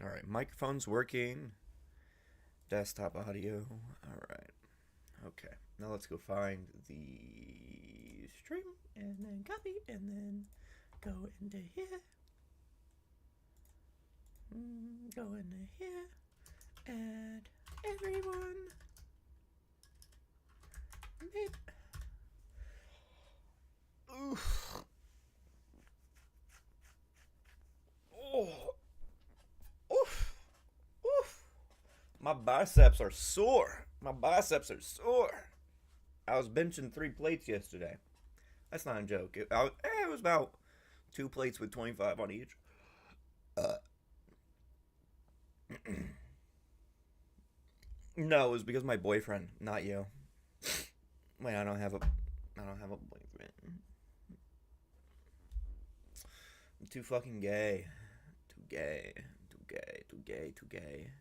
Alright, microphone's working. Desktop audio. Alright. Okay. Now let's go find the stream and then copy and then go into here. Go into here. Add everyone. Beep. Oof. Oh. Oof. Oof. My biceps are sore. My biceps are sore. I was benching 3 plates yesterday. That's not a joke. It was about 2 plates with 25 on each. No, it was because of my boyfriend, not you. Wait, I don't have a boyfriend. I'm too fucking gay. Too gay. Too gay. Too gay. Too gay.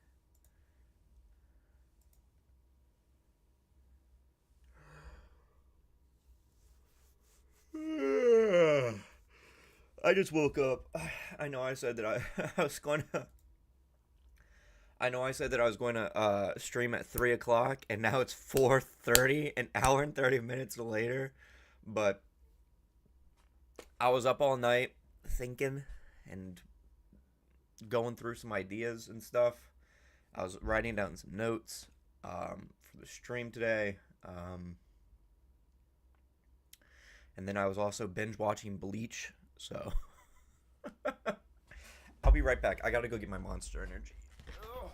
I just woke up. I know I said that I was going to. I know I said that I was going to stream at 3 o'clock, and now it's 4:30, an hour and 30 minutes later. But I was up all night thinking and going through some ideas and stuff. I was writing down some notes for the stream today. And then I was also binge watching Bleach. So I'll be right back. I gotta go get my Monster Energy. Ugh.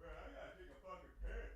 Man, I gotta take a fucking piss.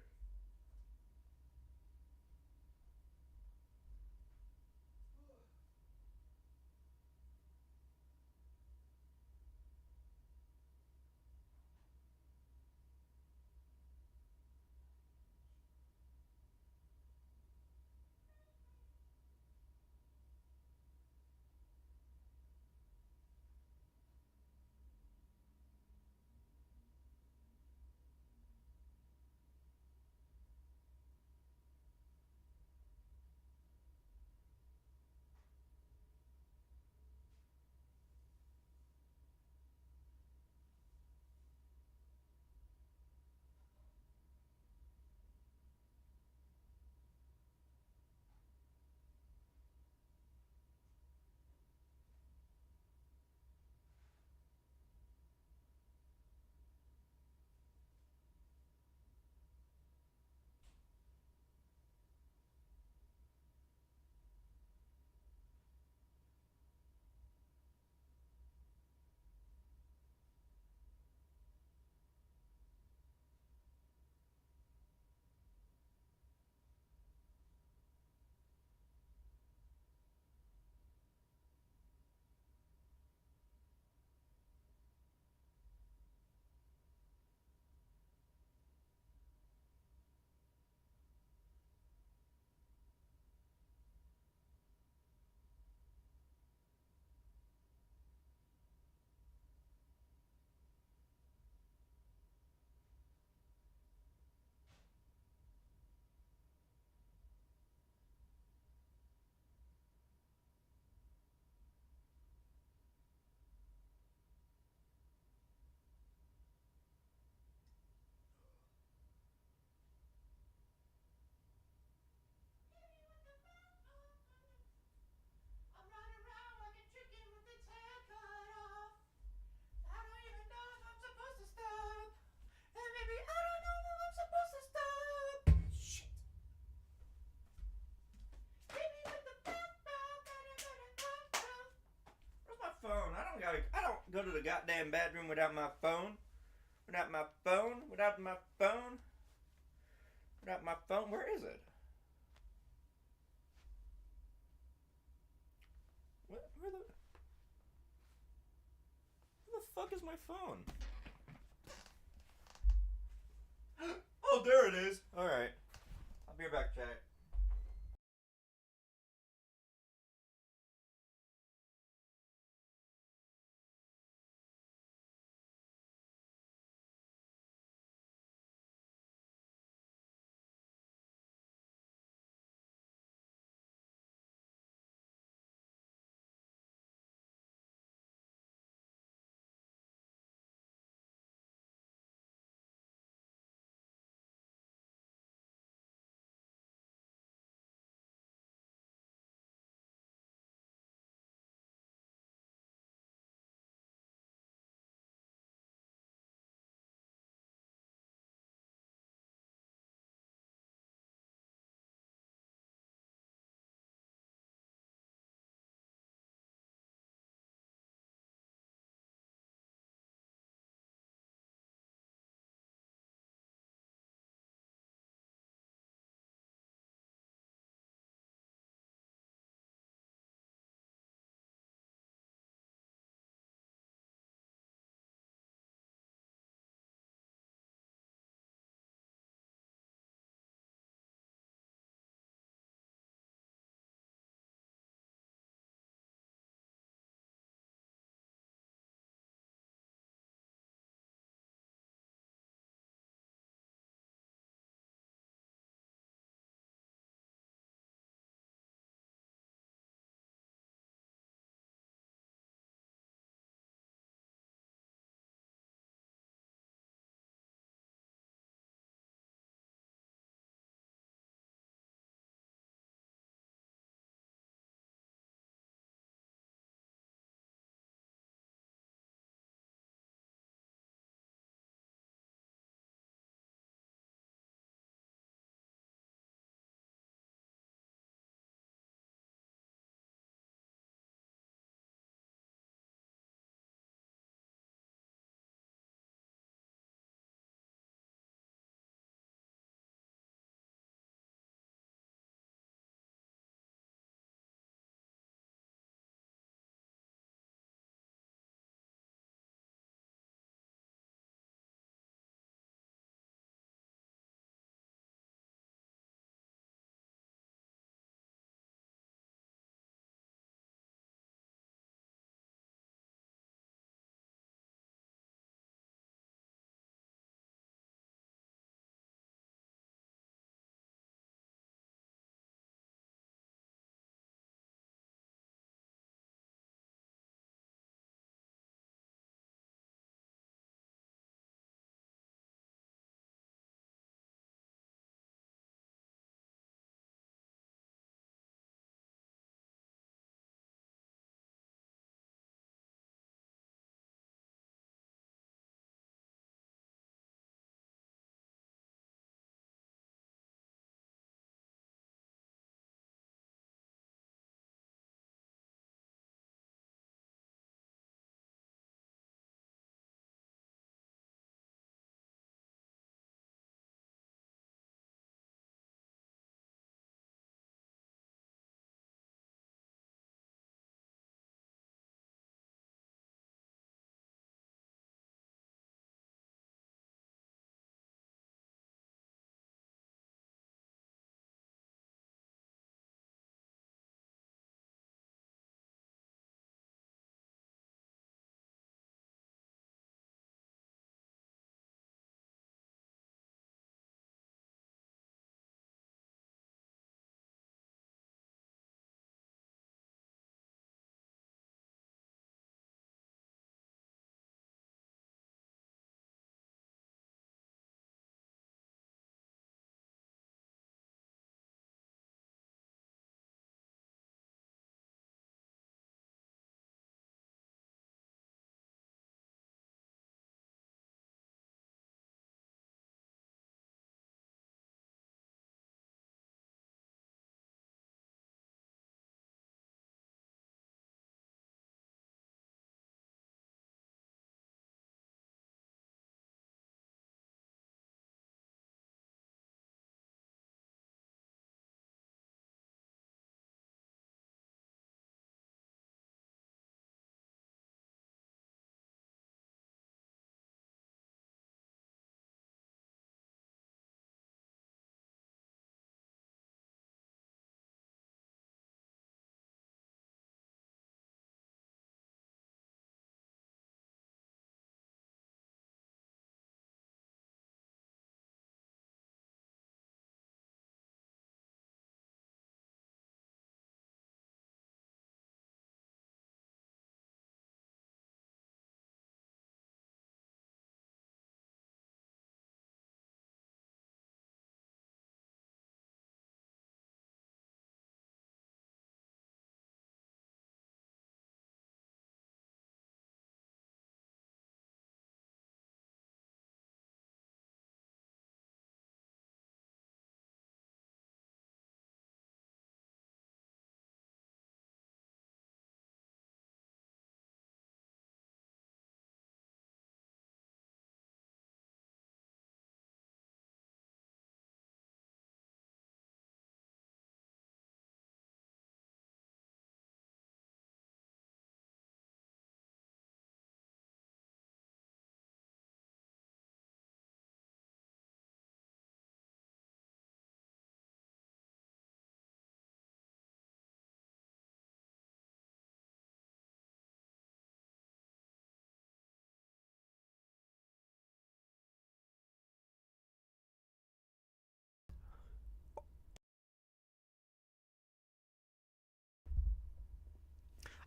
Phone. I don't go to the goddamn bedroom without my phone. Without my phone. Without my phone. Without my phone. Where is it? Where the fuck is my phone? Oh, there it is. Alright. I'll be right back, chat.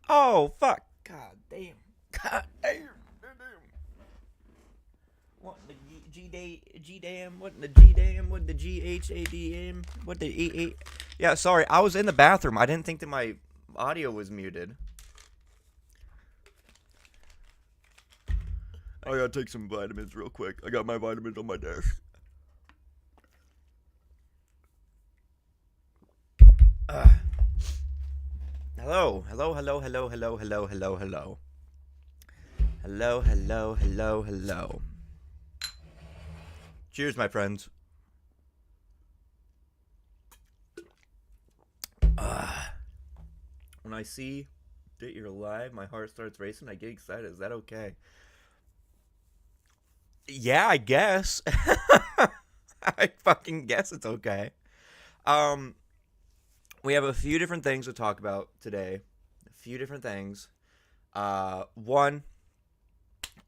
Oh, fuck. God damn. God damn. What the G damn? What the G damn? What the GHADM? What the E? Yeah, sorry. I was in the bathroom. I didn't think that my audio was muted. I gotta take some vitamins real quick. I got my vitamins on my desk. Hello. Hello, hello, hello, hello, hello, hello, hello. Hello, hello, hello, hello. Cheers, my friends. When I see that you're live, my heart starts racing. I get excited. Is that okay? Yeah, I guess. I fucking guess it's okay. Um, we have a few different things to talk about today. A few different things. One,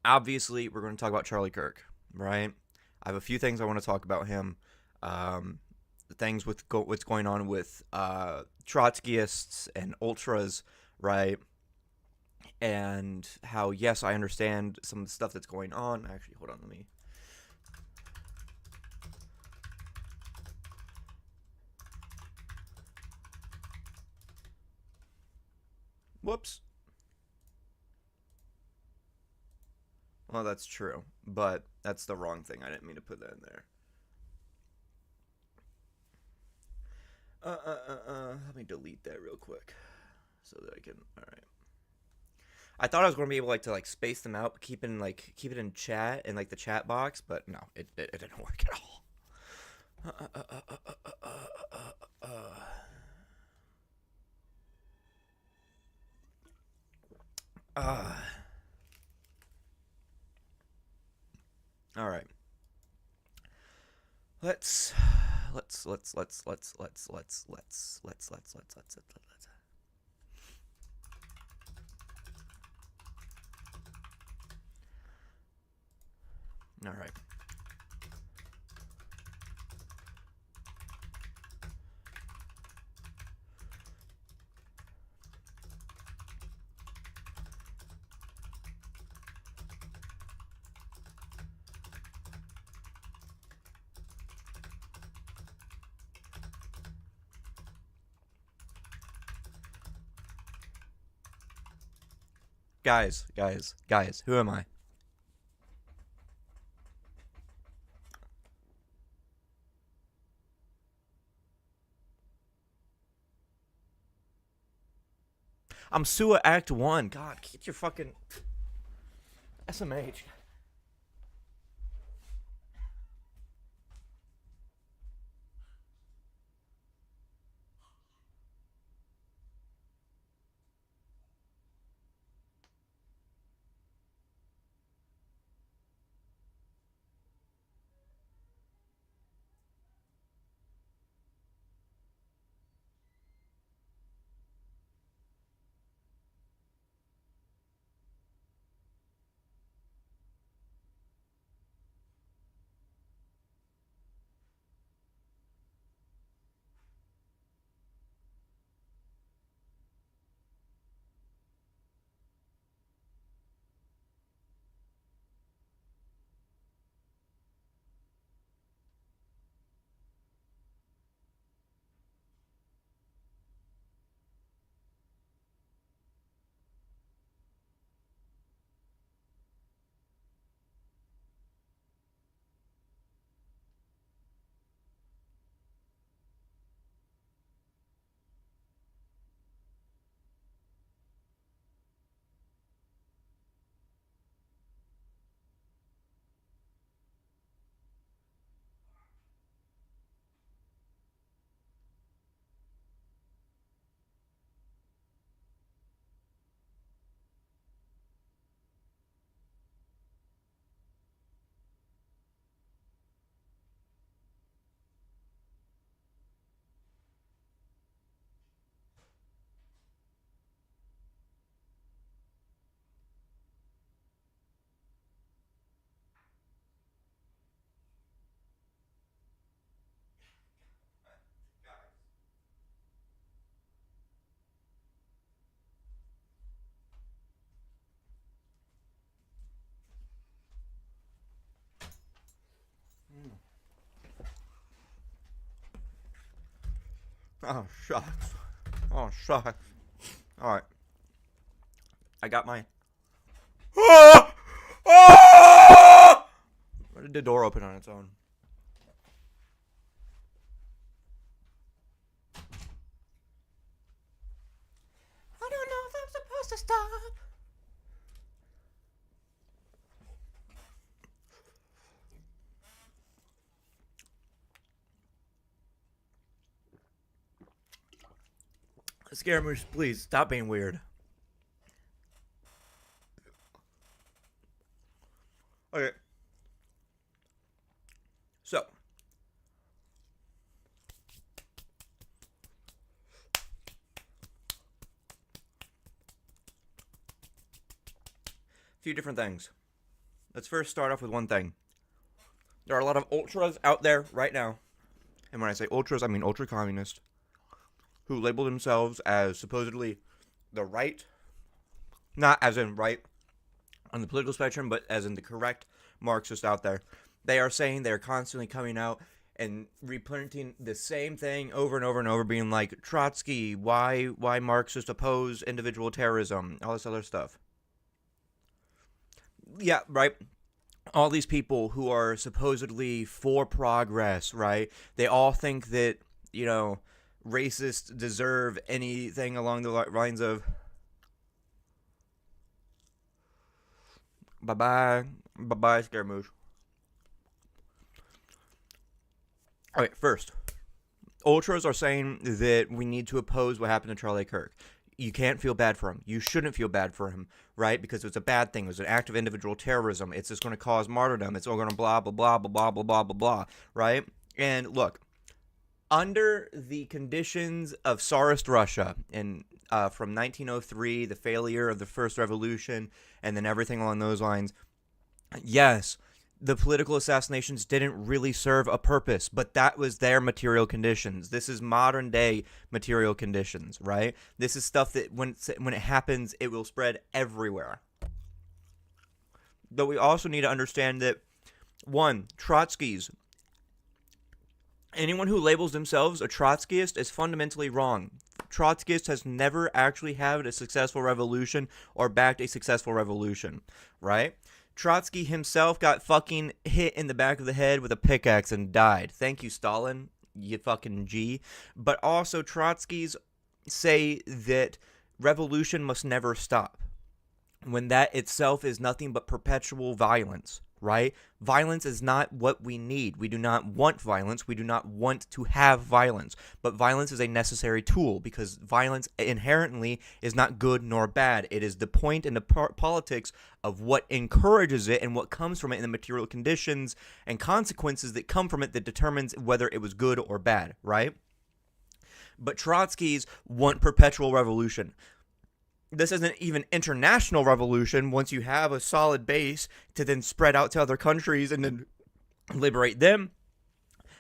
obviously, we're going to talk about Charlie Kirk, right? I have a few things I want to talk about him. The things with what's going on with Trotskyists and ultras, right? And how, yes, I understand some of the stuff that's going on. Actually, hold on, let me. Whoops. Well, that's true, but that's the wrong thing. I didn't mean to put that in there. Let me delete that real quick so that I can. All right. I thought I was going to be able to space them out, keep it in chat in the chat box, but no, it didn't work at all. All right. Let's. All right. Guys, who am I? I'm Sua Act 1. God, get your fucking SMH. Oh, shucks. Oh, shucks. Alright. I got my... Ah! Ah! Why did the door open on its own? I don't know if I'm supposed to stop. Scaramouche, please stop being weird. Okay. So. A few different things. Let's first start off with one thing. There are a lot of ultras out there right now. And when I say ultras, I mean ultra-communist. Who label themselves as supposedly the right. Not as in right on the political spectrum, but as in the correct Marxist out there. They are saying they're constantly coming out and reprinting the same thing over and over and over, being like, Trotsky, why Marxists oppose individual terrorism, all this other stuff. Yeah, right? All these people who are supposedly for progress, right? They all think that, you know, racists deserve anything along the lines of bye-bye, Scaramouche. Alright, first, ultras are saying that we need to oppose what happened to Charlie Kirk. You can't feel bad for him. You shouldn't feel bad for him, right? Because it's a bad thing. It was an act of individual terrorism. It's just going to cause martyrdom. It's all going to blah, blah, blah, blah, blah, blah, blah, blah, blah, right? And look, under the conditions of Tsarist Russia, and from 1903, the failure of the First Revolution, and then everything along those lines, yes, the political assassinations didn't really serve a purpose, but that was their material conditions. This is modern day material conditions, right? This is stuff that when it happens, it will spread everywhere. But we also need to understand that, one, Trotskys, anyone who labels themselves a Trotskyist is fundamentally wrong. Trotskyist has never actually had a successful revolution or backed a successful revolution, right? Trotsky himself got fucking hit in the back of the head with a pickaxe and died. Thank you, Stalin, you fucking G. But also, Trotskys say that revolution must never stop, when that itself is nothing but perpetual violence, right? Violence is not what we need. We do not want violence. We do not want to have violence. But violence is a necessary tool, because violence inherently is not good nor bad. It is the point in the politics of what encourages it and what comes from it in the material conditions and consequences that come from it that determines whether it was good or bad, right? But Trotskys want perpetual revolution. This isn't even international revolution once you have a solid base to then spread out to other countries and then liberate them.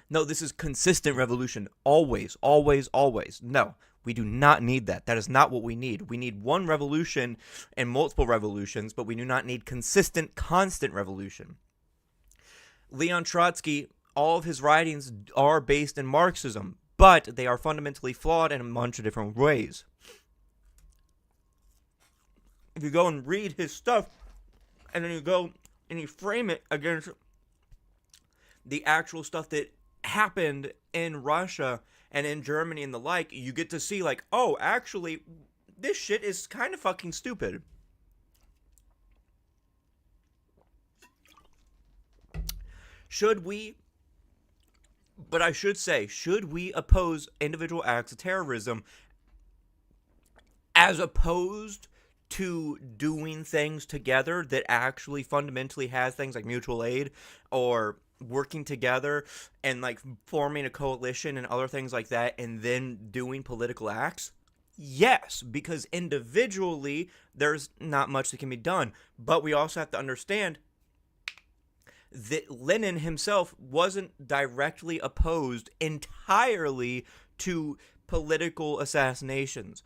No, this is consistent revolution. Always, always, always. No, we do not need that. That is not what we need. We need one revolution and multiple revolutions, but we do not need consistent, constant revolution. Leon Trotsky, all of his writings are based in Marxism, but they are fundamentally flawed in a bunch of different ways. If you go and read his stuff, and then you go and you frame it against the actual stuff that happened in Russia and in Germany and the like, you get to see, like, oh, actually, this shit is kind of fucking stupid. Should we oppose individual acts of terrorism as opposed to doing things together that actually fundamentally has things like mutual aid or working together and like forming a coalition and other things like that, and then doing political acts? Yes, because individually there's not much that can be done. But we also have to understand that Lenin himself wasn't directly opposed entirely to political assassinations.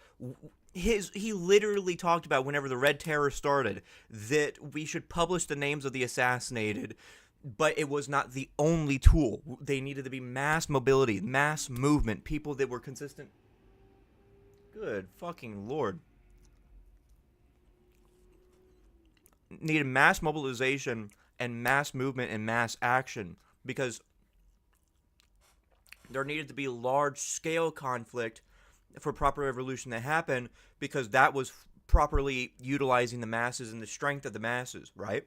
He literally talked about, whenever the Red Terror started, that we should publish the names of the assassinated but it was not the only tool. They needed to be mass mobility, mass movement, people that were consistent. Good fucking Lord. Needed mass mobilization and mass movement and mass action, because there needed to be large scale conflict for proper revolution to happen, because that was properly utilizing the masses and the strength of the masses, right?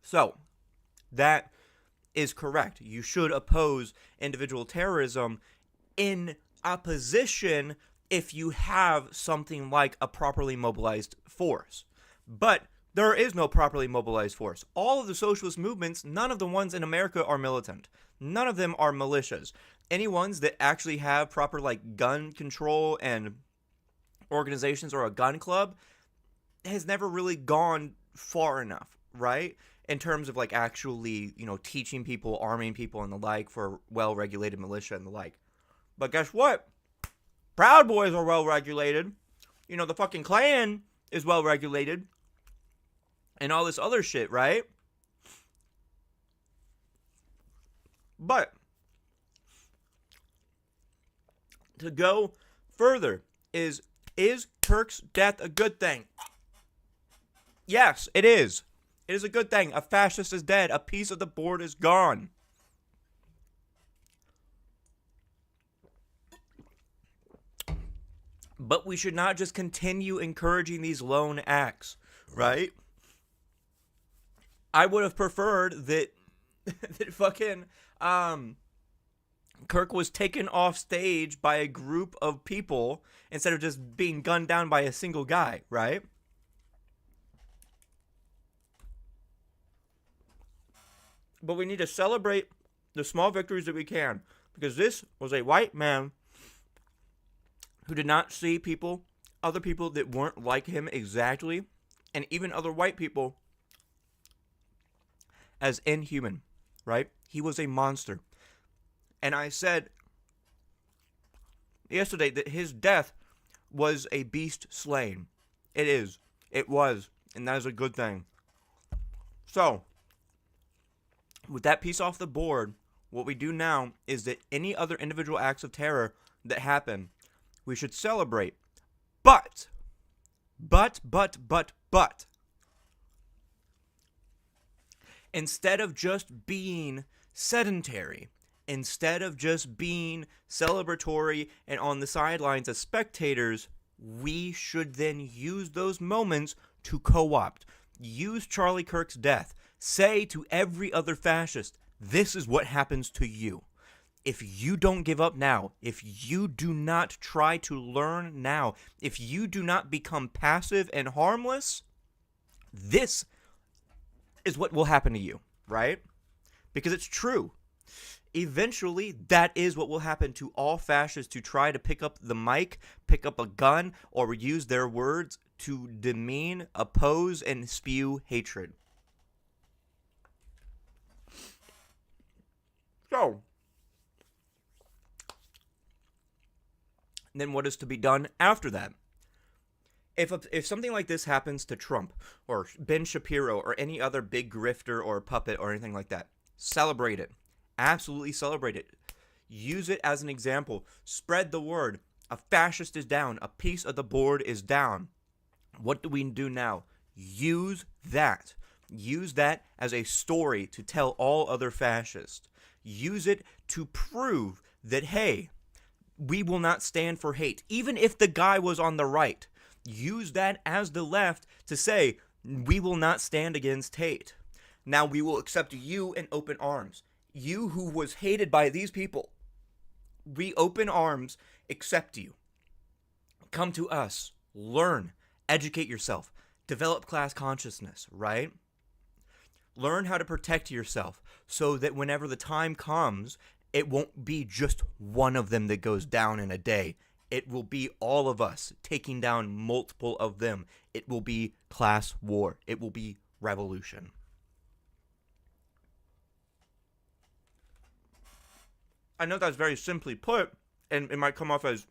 So, that is correct. You should oppose individual terrorism in opposition if you have something like a properly mobilized force. But there is no properly mobilized force. All of the socialist movements, none of the ones in America are militant. None of them are militias. Any ones that actually have proper like gun control and organizations or a gun club has never really gone far enough, right? In terms of like actually, teaching people, arming people and the like for well-regulated militia and the like. But guess what? Proud Boys are well-regulated. The fucking Klan is well-regulated. And all this other shit, right? But to go further, is Kirk's death a good thing? Yes, it is. It is a good thing. A fascist is dead. A piece of the board is gone. But we should not just continue encouraging these lone acts, right? I would have preferred that fucking Kirk was taken off stage by a group of people instead of just being gunned down by a single guy, right? But we need to celebrate the small victories that we can, because this was a white man who did not see other people that weren't like him exactly, and even other white people, as inhuman, right? He was a monster. And I said yesterday that his death was a beast slain. It is. It was. And that is a good thing. So, with that piece off the board, what we do now is that any other individual acts of terror that happen, we should celebrate. But, instead of just being sedentary, instead of just being celebratory and on the sidelines as spectators, we should then use those moments to co-opt. Use Charlie Kirk's death. Say to every other fascist, this is what happens to you. If you don't give up now, if you do not try to learn now, if you do not become passive and harmless, this is what will happen to you, right? Because it's true. Eventually, that is what will happen to all fascists who try to pick up the mic, pick up a gun, or use their words to demean, oppose, and spew hatred. So, then what is to be done after that? If something like this happens to Trump or Ben Shapiro or any other big grifter or puppet or anything like that, celebrate it. Absolutely celebrate it. Use it as an example. Spread the word. A fascist is down. A piece of the board is down. What do we do now? Use that. Use that as a story to tell all other fascists. Use it to prove that, hey, we will not stand for hate. Even if the guy was on the right, use that as the left to say, we will not stand against hate. Now we will accept you in open arms. You who was hated by these people, we open arms, accept you. Come to us, learn, educate yourself, develop class consciousness, right? Learn how to protect yourself so that whenever the time comes, it won't be just one of them that goes down in a day. It will be all of us taking down multiple of them. It will be class war. It will be revolution. I know that's very simply put, and it might come off as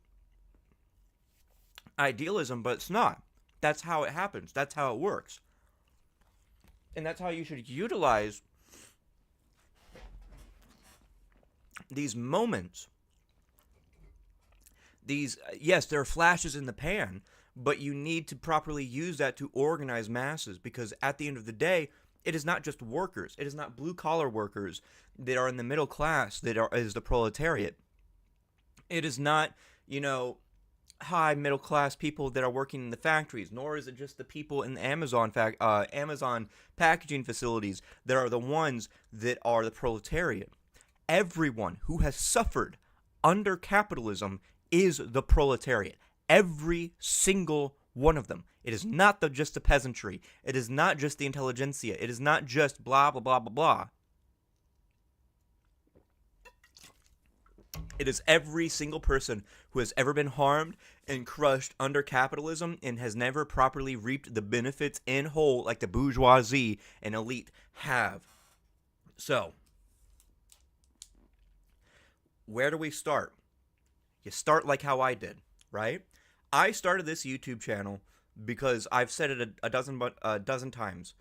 idealism, but it's not. That's how it happens. That's how it works. And that's how you should utilize these moments. These, yes, there are flashes in the pan, but you need to properly use that to organize masses, because at the end of the day, it is not just workers. It is not blue collar workers that are in the middle class is the proletariat. It is not, you know, high middle class people that are working in the factories, nor is it just the people in the Amazon packaging facilities that are the ones that are the proletariat. Everyone who has suffered under capitalism is the proletariat. Every single one of them. It is not just the peasantry. It is not just the intelligentsia. It is not just blah, blah, blah, blah, blah. It is every single person who has ever been harmed and crushed under capitalism and has never properly reaped the benefits in whole like the bourgeoisie and elite have. So, where do we start? You start like how I did, right? I started this YouTube channel because I've said it a dozen times.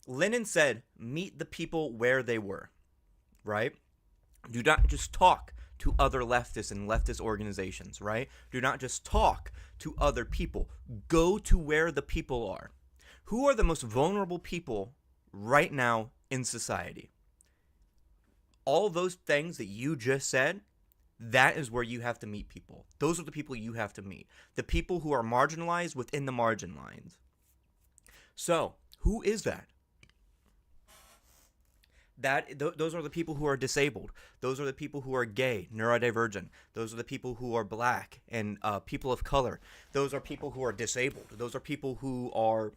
Lenin said, meet the people where they were, right? Do not just talk to other leftists and leftist organizations, right? Do not just talk to other people. Go to where the people are. Who are the most vulnerable people right now in society? All those things that you just said, that is where you have to meet people. Those are the people you have to meet. The people who are marginalized within the margin lines. So, who is that? Those are the people who are disabled. Those are the people who are gay, neurodivergent. Those are the people who are black and people of color. Those are people who are disabled. Those are people who are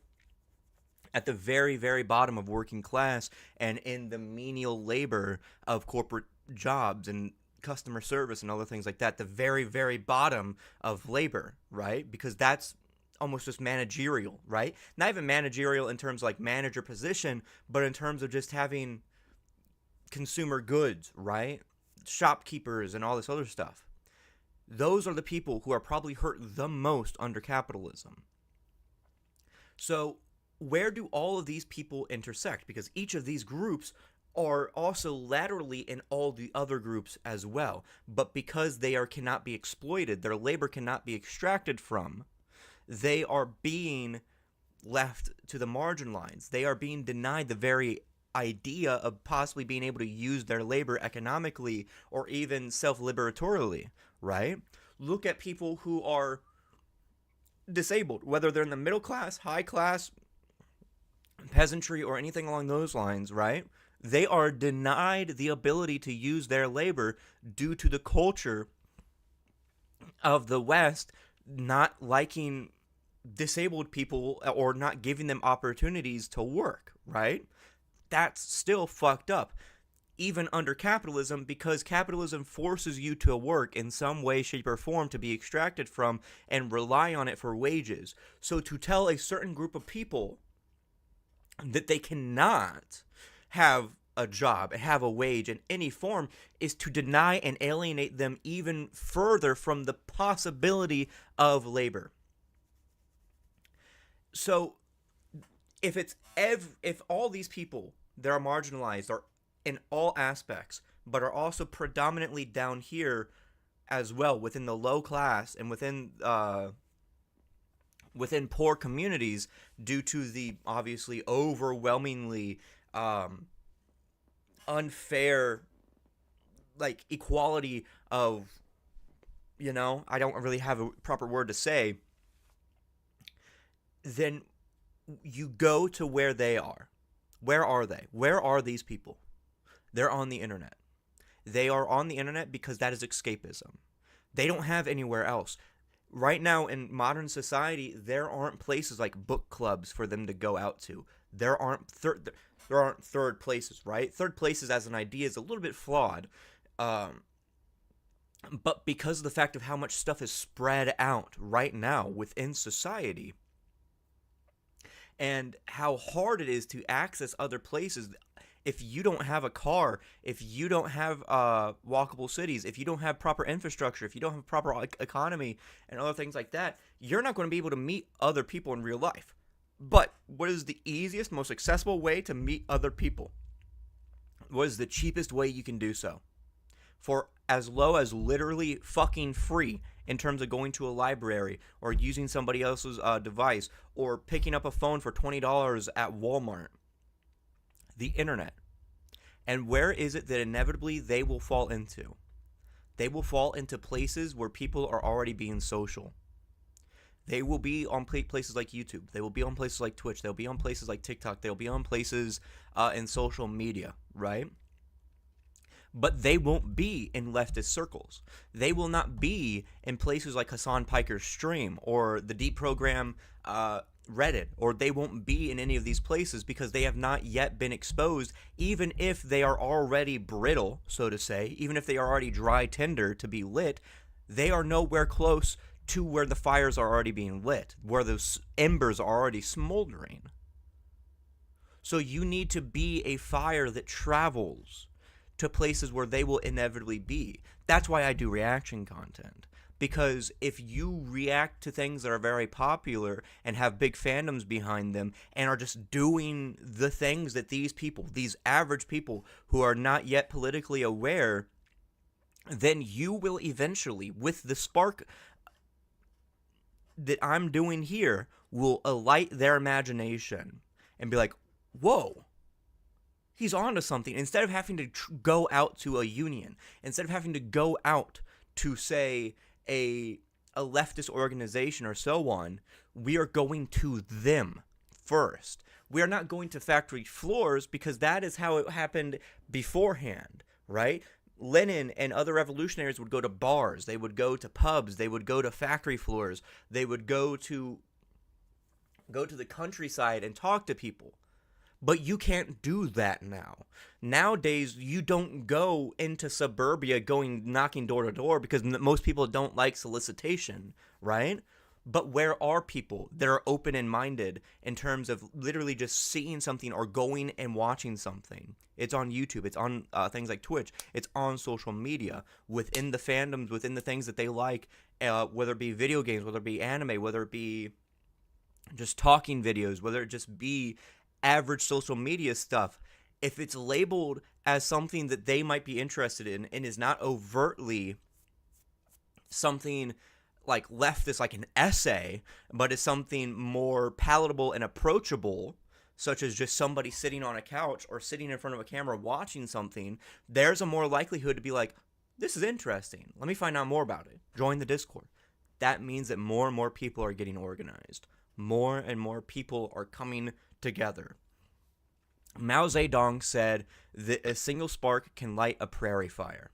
at the very, very bottom of working class and in the menial labor of corporate jobs and customer service and other things like that. The very, very bottom of labor, right? Because that's almost just managerial, right? Not even managerial in terms of like manager position, but in terms of just having consumer goods, right? Shopkeepers and all this other stuff. Those are the people who are probably hurt the most under capitalism. So where do all of these people intersect? Because each of these groups are also laterally in all the other groups as well. But because they cannot be exploited, their labor cannot be extracted from, they are being left to the margin lines. They are being denied the very idea of possibly being able to use their labor economically or even self-liberatorily, right? Look at people who are disabled, whether they're in the middle class, high class, peasantry, or anything along those lines, right? They are denied the ability to use their labor due to the culture of the West not liking disabled people or not giving them opportunities to work, right? That's still fucked up, even under capitalism, because capitalism forces you to work in some way, shape, or form to be extracted from and rely on it for wages. So to tell a certain group of people that they cannot have a job, have a wage in any form, is to deny and alienate them even further from the possibility of labor. So if all these people that are marginalized are in all aspects, but are also predominantly down here as well within the low class and within poor communities, due to the obviously overwhelmingly unfair like equality of, I don't really have a proper word to say, then you go to where they are. Where are they? Where are these people? They're on the internet. They are on the internet because that is escapism. They don't have anywhere else. Right now in modern society, there aren't places like book clubs for them to go out to. There aren't third places, right? Third places as an idea is a little bit flawed. But because of the fact of how much stuff is spread out right now within society, and how hard it is to access other places, if you don't have a car, if you don't have walkable cities, if you don't have proper infrastructure, if you don't have proper economy and other things like that, you're not going to be able to meet other people in real life. But what is the easiest, most accessible way to meet other people? What is the cheapest way you can do so? For as low as literally fucking free in terms of going to a library or using somebody else's device or picking up a phone for $20 at Walmart. The internet. And where is it that inevitably they will fall into? They will fall into places where people are already being social. They will be on places like YouTube. They will be on places like Twitch. They'll be on places like TikTok. They'll be on places in social media, right? But they won't be in leftist circles. They will not be in places like Hassan Piker's stream or the Deprogram Reddit, or they won't be in any of these places because they have not yet been exposed, even if they are already brittle, so to say, even if they are already dry tinder to be lit, they are nowhere close to where the fires are already being lit, where those embers are already smoldering. So you need to be a fire that travels to places where they will inevitably be. That's why I do reaction content. Because if you react to things that are very popular and have big fandoms behind them and are just doing the things that these people, these average people who are not yet politically aware, then you will eventually, with the spark that I'm doing here, will alight their imagination and be like, whoa, he's onto something. Instead of having to go out to a union, instead of having to go out to, say, a leftist organization or so on, we are going to them first. We are not going to factory floors because that is how it happened beforehand, right? Lenin and other revolutionaries would go to bars, they would go to pubs, they would go to factory floors, they would go to the countryside and talk to people. But you can't do that now. Nowadays, you don't go into suburbia knocking door to door because most people don't like solicitation, right? But where are people that are open and minded in terms of literally just seeing something or going and watching something? It's on YouTube. It's on things like Twitch. It's on social media, within the fandoms, within the things that they like, whether it be video games, whether it be anime, whether it be just talking videos, whether it just be average social media stuff. If it's labeled as something that they might be interested in and is not overtly something like leftist, like an essay, but is something more palatable and approachable, such as just somebody sitting on a couch or sitting in front of a camera watching something, there's a more likelihood to be like, this is interesting. Let me find out more about it. Join the Discord. That means that more and more people are getting organized. More and more people are coming together. Mao Zedong said that a single spark can light a prairie fire.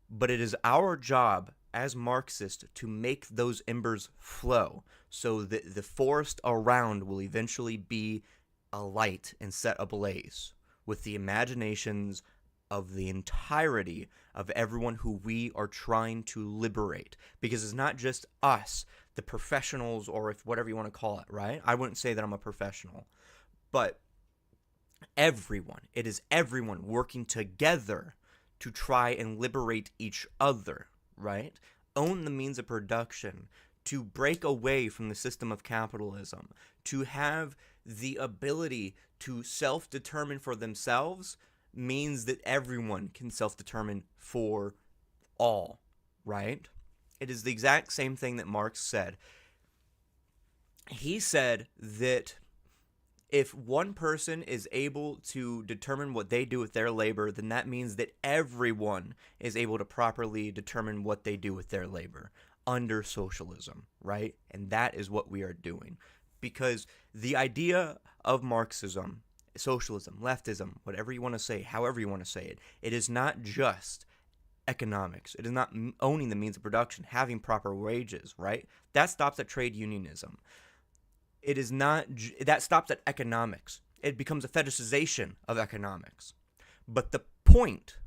But it is our job as Marxists to make those embers flow so that the forest around will eventually be alight and set ablaze with the imaginations of the entirety of everyone who we are trying to liberate. Because it's not just us, the professionals, or if whatever you want to call it, right? I wouldn't say that I'm a professional. But everyone, it is everyone working together to try and liberate each other, right? Own the means of production, to break away from the system of capitalism, to have the ability to self-determine for themselves means that everyone can self-determine for all, right? It is the exact same thing that Marx said. He said that if one person is able to determine what they do with their labor, then that means that everyone is able to properly determine what they do with their labor under socialism, right? And that is what we are doing. Because the idea of Marxism, socialism, leftism, whatever you want to say, however you want to say it, it is not just economics. It is not owning the means of production, having proper wages, right? That stops at trade unionism. It is not, that stops at economics. It becomes a fetishization of economics. But the point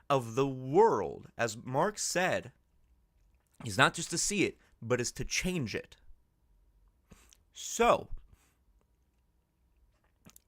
of the world, as Marx said, is not just to see it, but is to change it. So,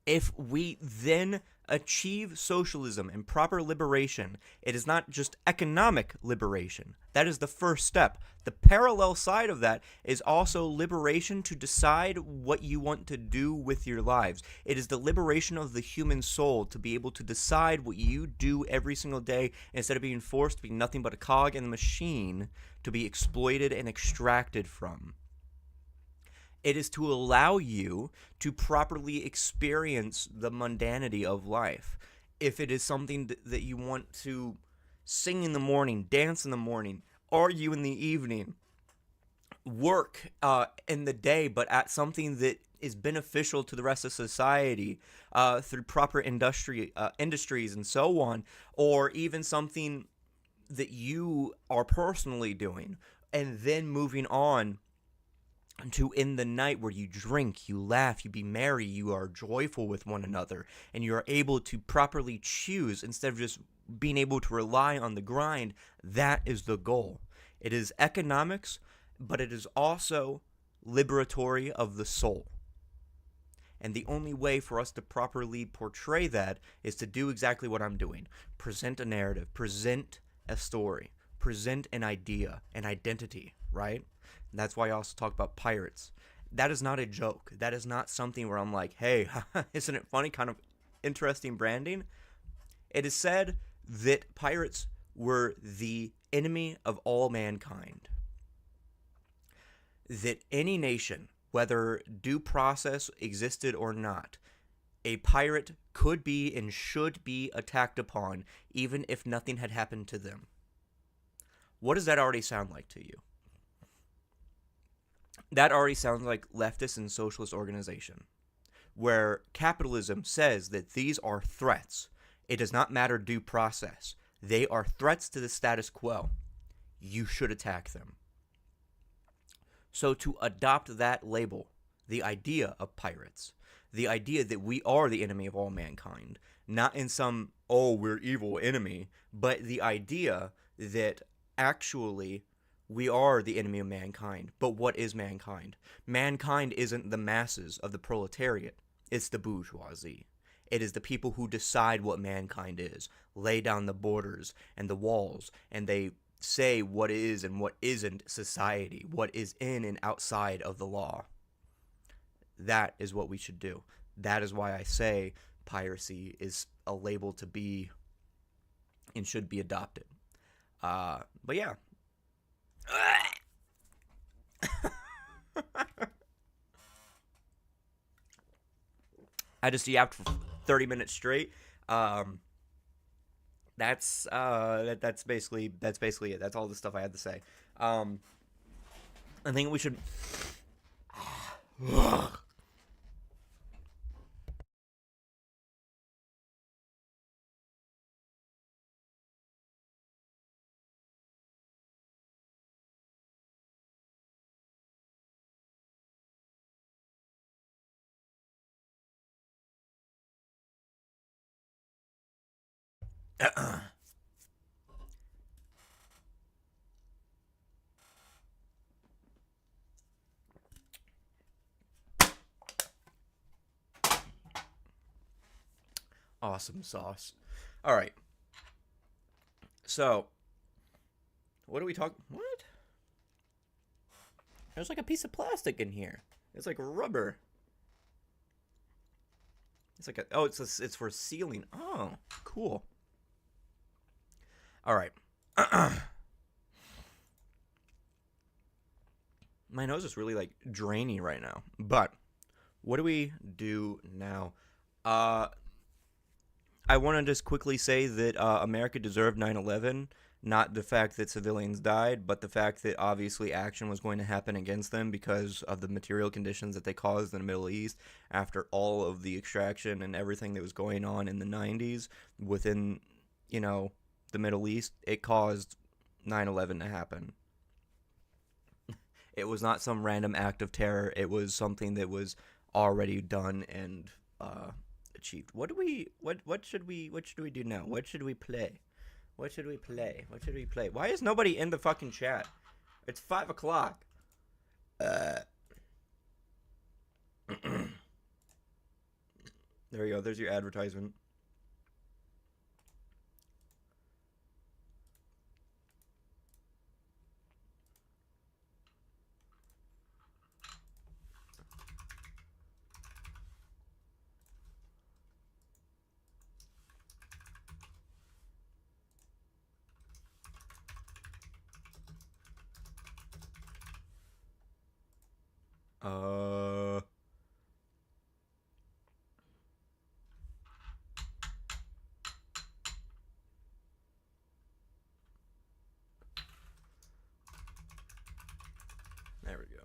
if we then achieve socialism and proper liberation, it is not just economic liberation. That is the first step. The parallel side of that is also liberation to decide what you want to do with your lives. It is the liberation of the human soul to be able to decide what you do every single day instead of being forced to be nothing but a cog in the machine to be exploited and extracted from. It is to allow you to properly experience the mundanity of life. If it is something that you want to sing in the morning, dance in the morning, argue in the evening, work in the day, but at something that is beneficial to the rest of society through proper industries and so on, or even something that you are personally doing, and then moving on to in the night where you drink, you laugh, you be merry, you are joyful with one another, and you are able to properly choose instead of just being able to rely on the grind. That is the goal. It is economics, but it is also liberatory of the soul. And the only way for us to properly portray that is to do exactly what I'm doing. Present a narrative, present a story, present an idea, an identity, right? And that's why I also talk about pirates. That is not a joke. That is not something where I'm like, hey, isn't it funny? Kind of interesting branding. It is said that pirates were the enemy of all mankind. That any nation, whether due process existed or not, a pirate could be and should be attacked upon, even if nothing had happened to them. What does that already sound like to you? That already sounds like leftist and socialist organization, where capitalism says that these are threats. It does not matter due process. They are threats to the status quo. You should attack them. So to adopt that label, the idea of pirates, the idea that we are the enemy of all mankind, not in some, oh, we're evil enemy, but the idea that actually we are the enemy of mankind. But what is mankind? Mankind isn't the masses of the proletariat. It's the bourgeoisie. It is the people who decide what mankind is, lay down the borders and the walls, and they say what is and what isn't society, what is in and outside of the law. That is what we should do. That is why I say piracy is a label to be and should be adopted. But yeah. I just yapped for 30 minutes straight. That's basically it. That's all the stuff I had to say. I think we should. Awesome sauce. All right. So, what are we talking? What? There's like a piece of plastic in here. It's like rubber. It's like it's for sealing. Oh, cool. All right. My nose is really like drainy right now. But what do we do now? I want to just quickly say that America deserved 9/11, not the fact that civilians died, but the fact that obviously action was going to happen against them because of the material conditions that they caused in the Middle East after all of the extraction and everything that was going on in the 90s within, the Middle East. It caused 9/11 to happen. It was not some random act of terror. It was something that was already done and achieved. What should we do now? What should we play? What should we play? Why is nobody in the fucking chat? It's 5 o'clock. There you go. There's your advertisement. Uh. There we go.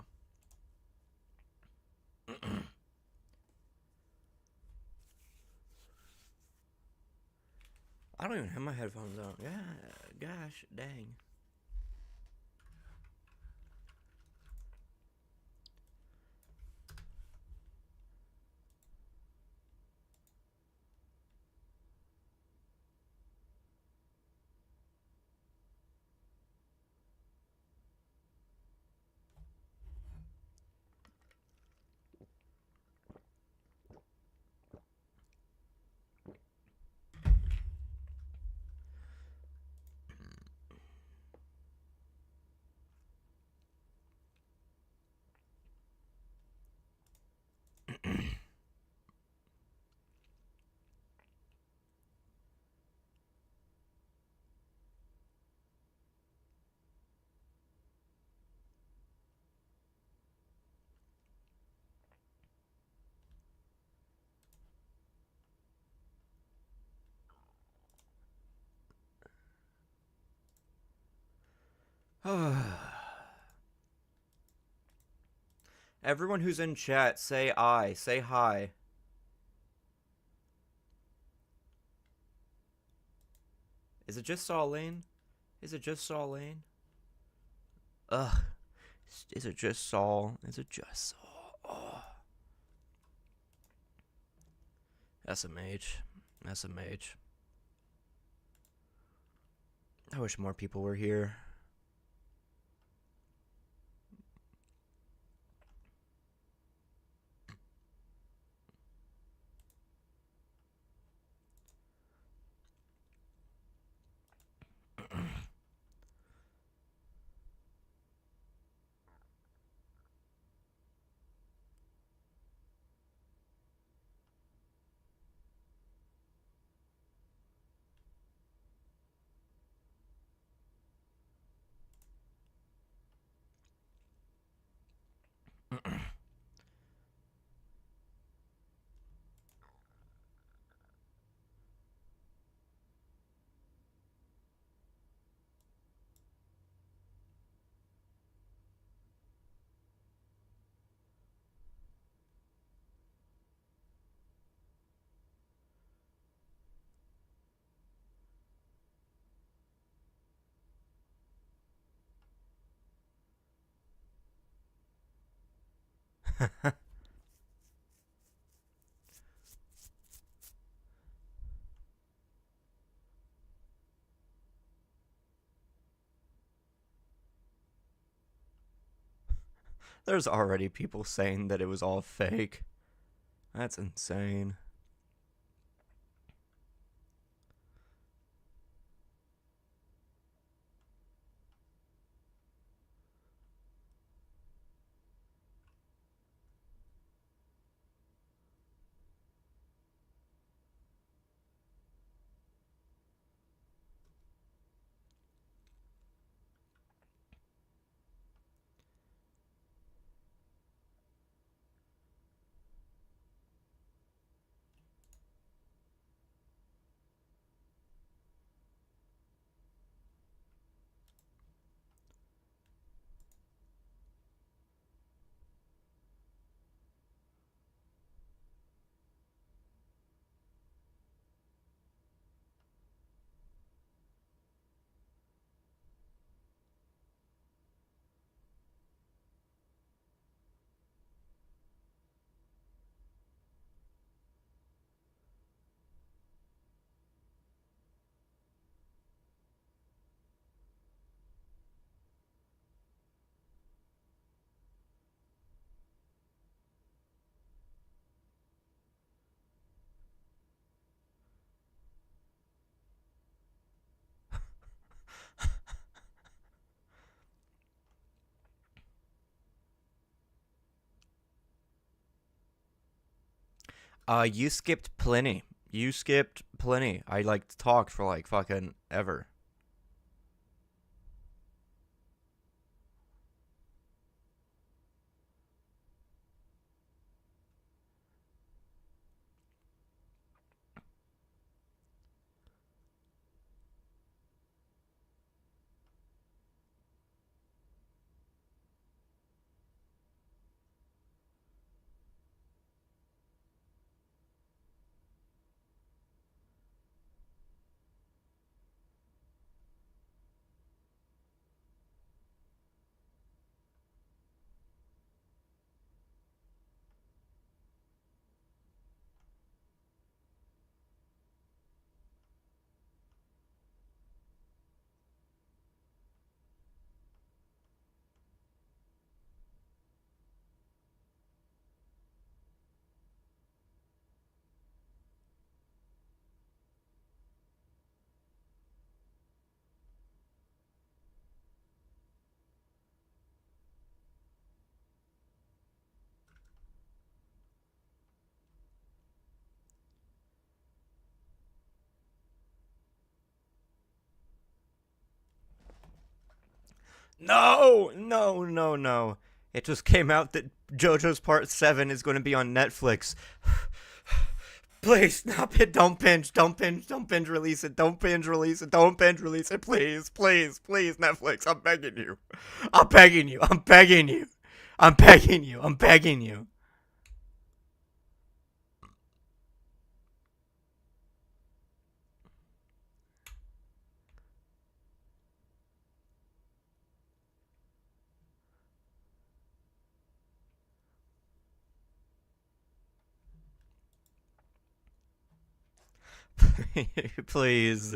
I don't even have my headphones on. Yeah, gosh, dang. Everyone who's in chat, say I. Say hi. Is it just Saulene? Is it just Saulene? Ugh. Is it just Saul? Is it just Saul? Oh. SMH. SMH. I wish more people were here. There's already people saying that it was all fake. That's insane. You skipped plenty. You skipped plenty. I like talked for like fucking ever. No, no, no, no. It just came out that JoJo's Part 7 is going to be on Netflix. Please stop it. Don't binge. Don't binge. Don't binge release it. Don't binge release it. Don't binge release it. Please, please, please, Netflix. I'm begging you. I'm begging you. I'm begging you. I'm begging you. I'm begging you. Please.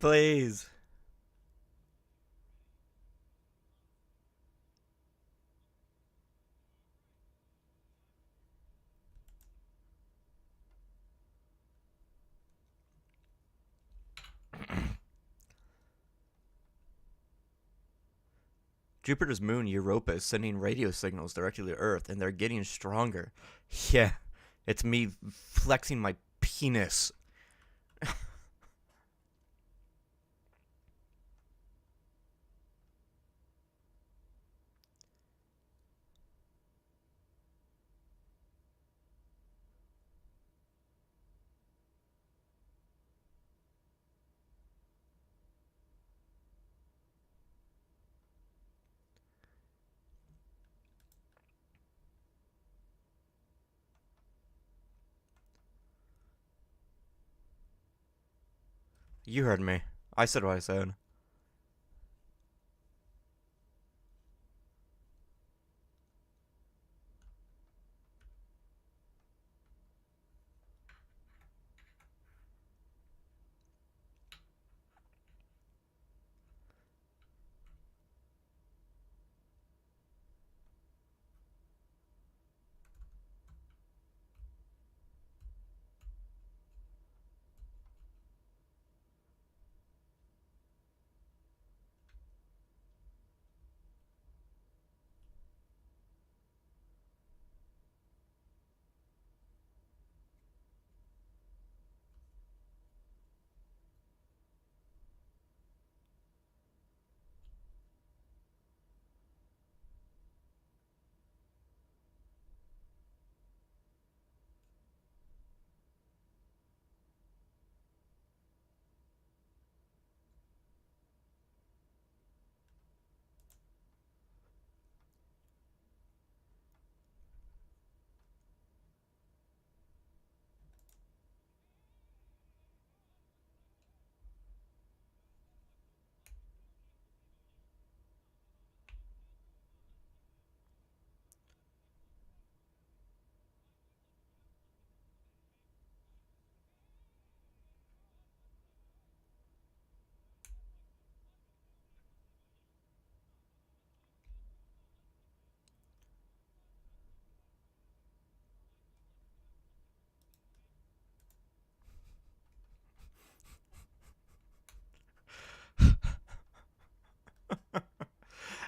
Please. Jupiter's moon Europa is sending radio signals directly to Earth, and they're getting stronger. Yeah, it's me flexing my penis. You heard me. I said what I said.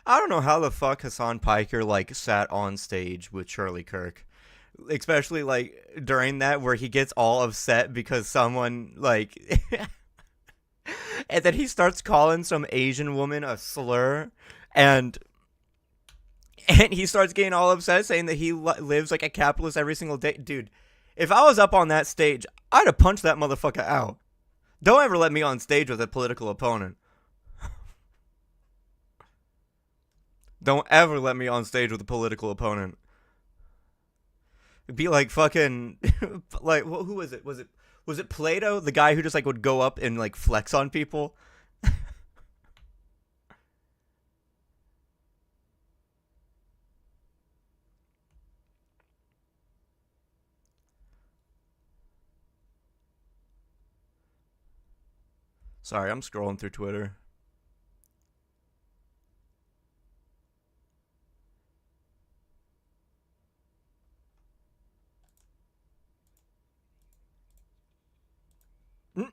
I don't know how the fuck Hassan Piker like sat on stage with Charlie Kirk. Especially like during that where he gets all upset because someone like and then he starts calling some Asian woman a slur and he starts getting all upset saying that he lives like a capitalist every single day. Dude, if I was up on that stage, I'd have punched that motherfucker out. Don't ever let me on stage with a political opponent. Don't ever let me on stage with a political opponent. It'd be like fucking like who was it? Was it Plato, the guy who just like would go up and like flex on people? Sorry, I'm scrolling through Twitter. Mm.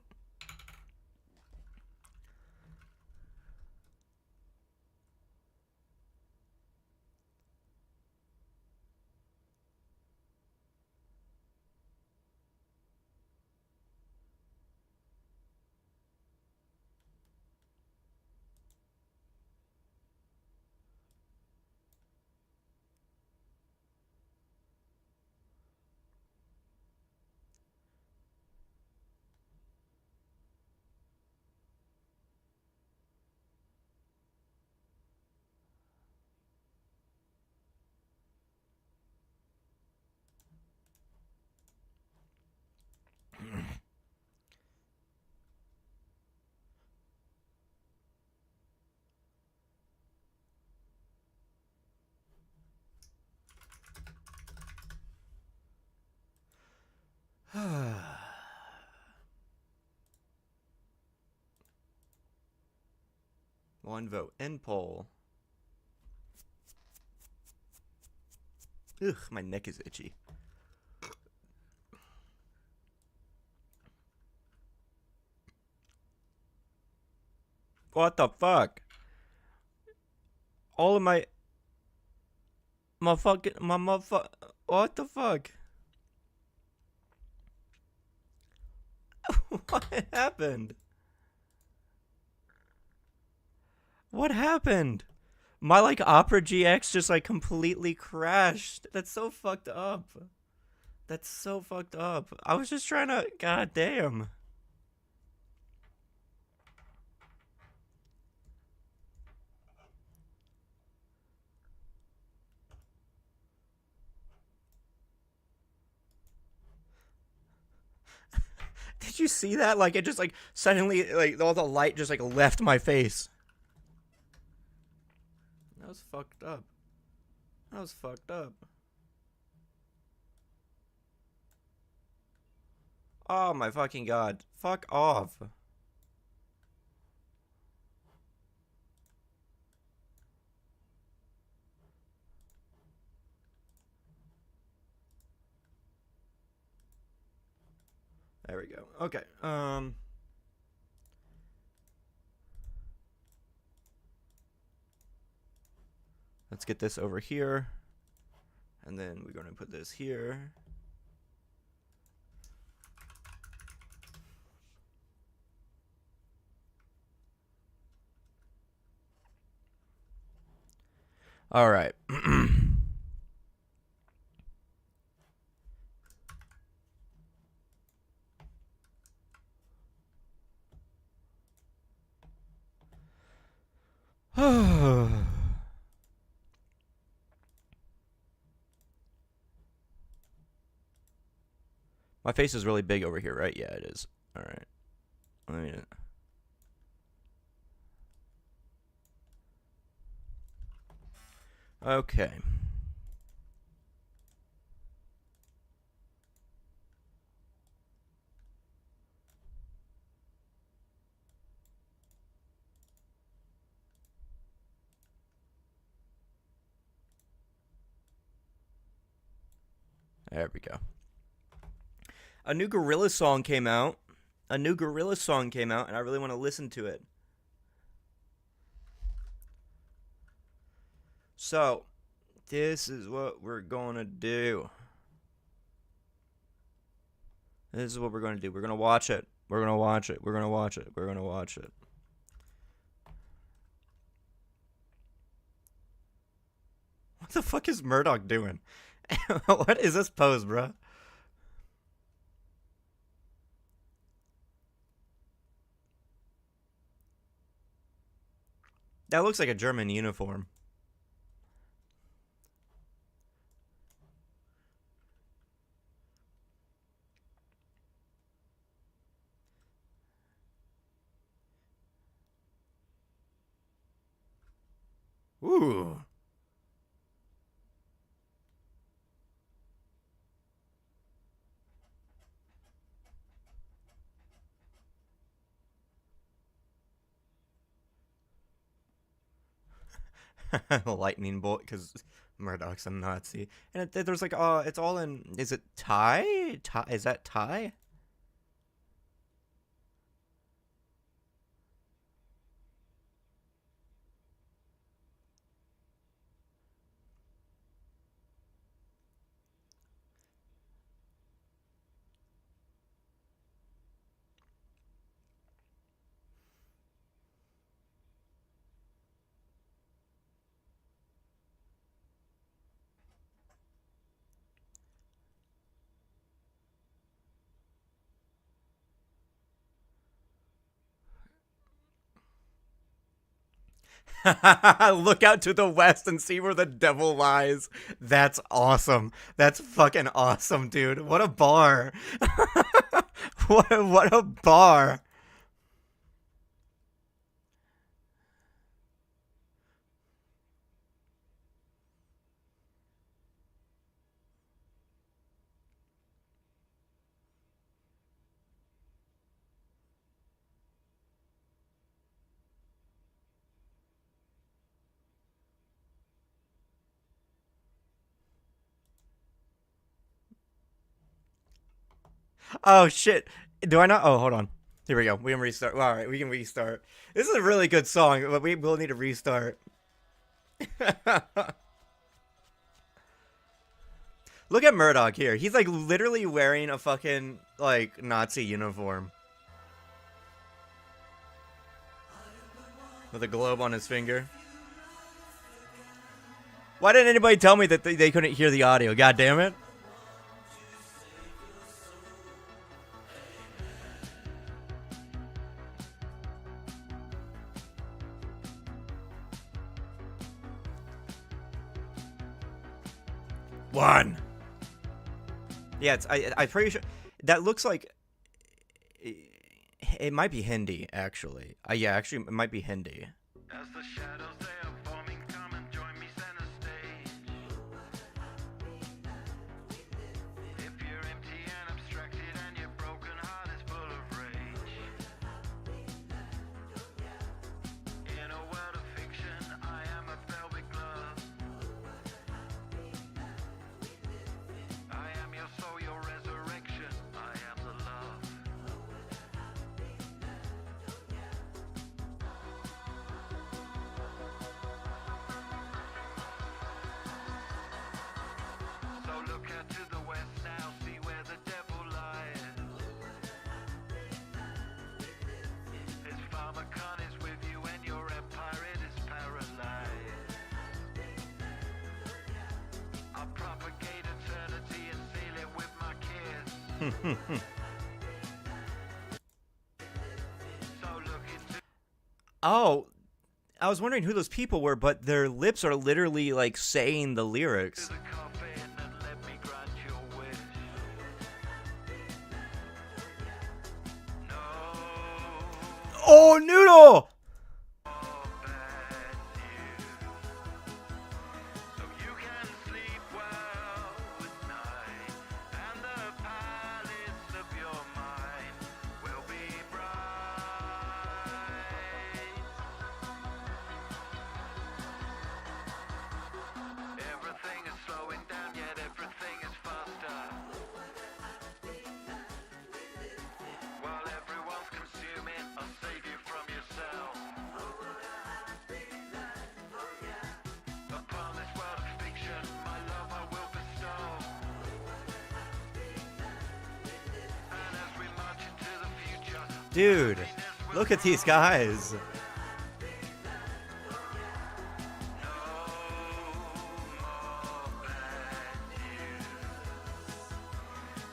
One vote. End poll. Ugh, my neck is itchy. What the fuck? All of my motherfucker. What the fuck? What happened? What happened? My like Opera GX just like completely crashed. That's so fucked up. That's so fucked up. I was just trying to. God damn. Did you see that? Like it just like suddenly like all the light just like left my face. That was fucked up. That was fucked up. Oh my fucking god. Fuck off. There we go. Okay. Let's get this over here. And then we're going to put this here. All right. My face is really big over here, right? Yeah, it is. All right. Let me. Okay. There we go. A new Gorillaz song came out. And I really want to listen to it. So, this is what we're going to do. This is what we're going to do. We're going to watch it. We're going to watch it. We're going to watch it. We're going to watch it. What the fuck is Murdoch doing? What is this pose, bro? That looks like a German uniform. Ooh. Lightning bolt, because Murdoch's a Nazi. And there's like, it's all in, is it Thai? Is that Thai? Look out to the west and see where the devil lies. That's awesome. That's fucking awesome, dude. What a bar. What a bar. Oh shit. Do I not? Oh, hold on. Here we go. We can restart. All right, we can restart. This is a really good song, but we will need to restart. Look at Murdoch here. He's like literally wearing a fucking like Nazi uniform with a globe on his finger. Why didn't anybody tell me that they couldn't hear the audio? God damn it. One. Yeah, I'm pretty sure that looks like it might be Hindi actually. Yeah, actually it might be Hindi. As the shadows they are forming, come and join me center stage. If you're empty and abstracted and your broken heart is full of rage. In a world of fiction, I am a velvet glove. I am your soul, your resurrection. I am the love. So look out to the west now, see where the devil lies. His pharmacon is with you and your empire it is paralyzed. I'll propagate eternity and seal it with my kiss. So look into. Oh, I was wondering who those people were, but their lips are literally like saying the lyrics. The coffin and let me grant your wish. No. Oh, Noodle! So you can sleep well at night, and the palace of your mind will be bright. Everything is slowing down, yet everything is faster. While everyone's consuming, I'll save you from yourself. Upon this world of fiction, my love I will bestow. And as we march into the future, dude, look at these guys.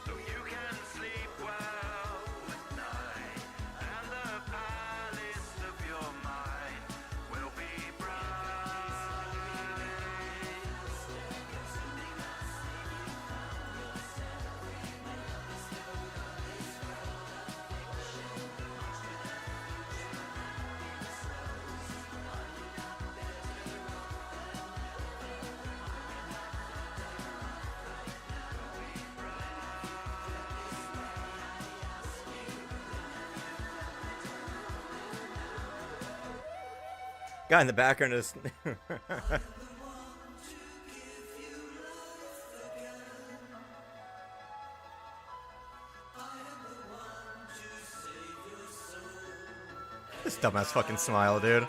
So you can sleep well at night, and the palace of your mind will be bright. Guy in the background is. This dumbass fucking smile, dude.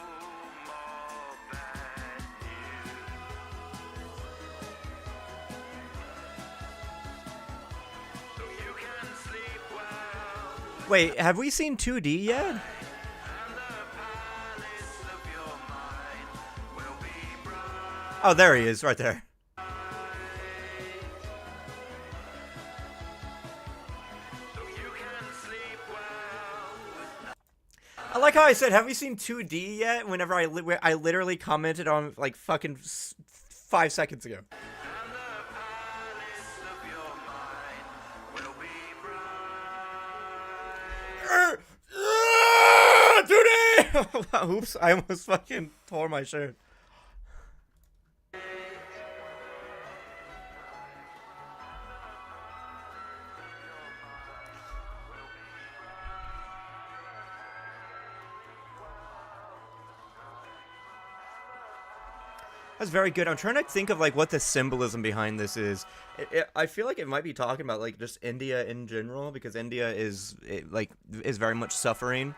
Wait, have we seen 2D yet? Oh, there he is, right there. I like how I said, have we seen 2D yet? Whenever I literally commented on like fucking 5 seconds ago. 2D! Oops, I almost fucking tore my shirt. That's very good. I'm trying to think of like what the symbolism behind this is. I feel like it might be talking about like just India in general, because India is very much suffering.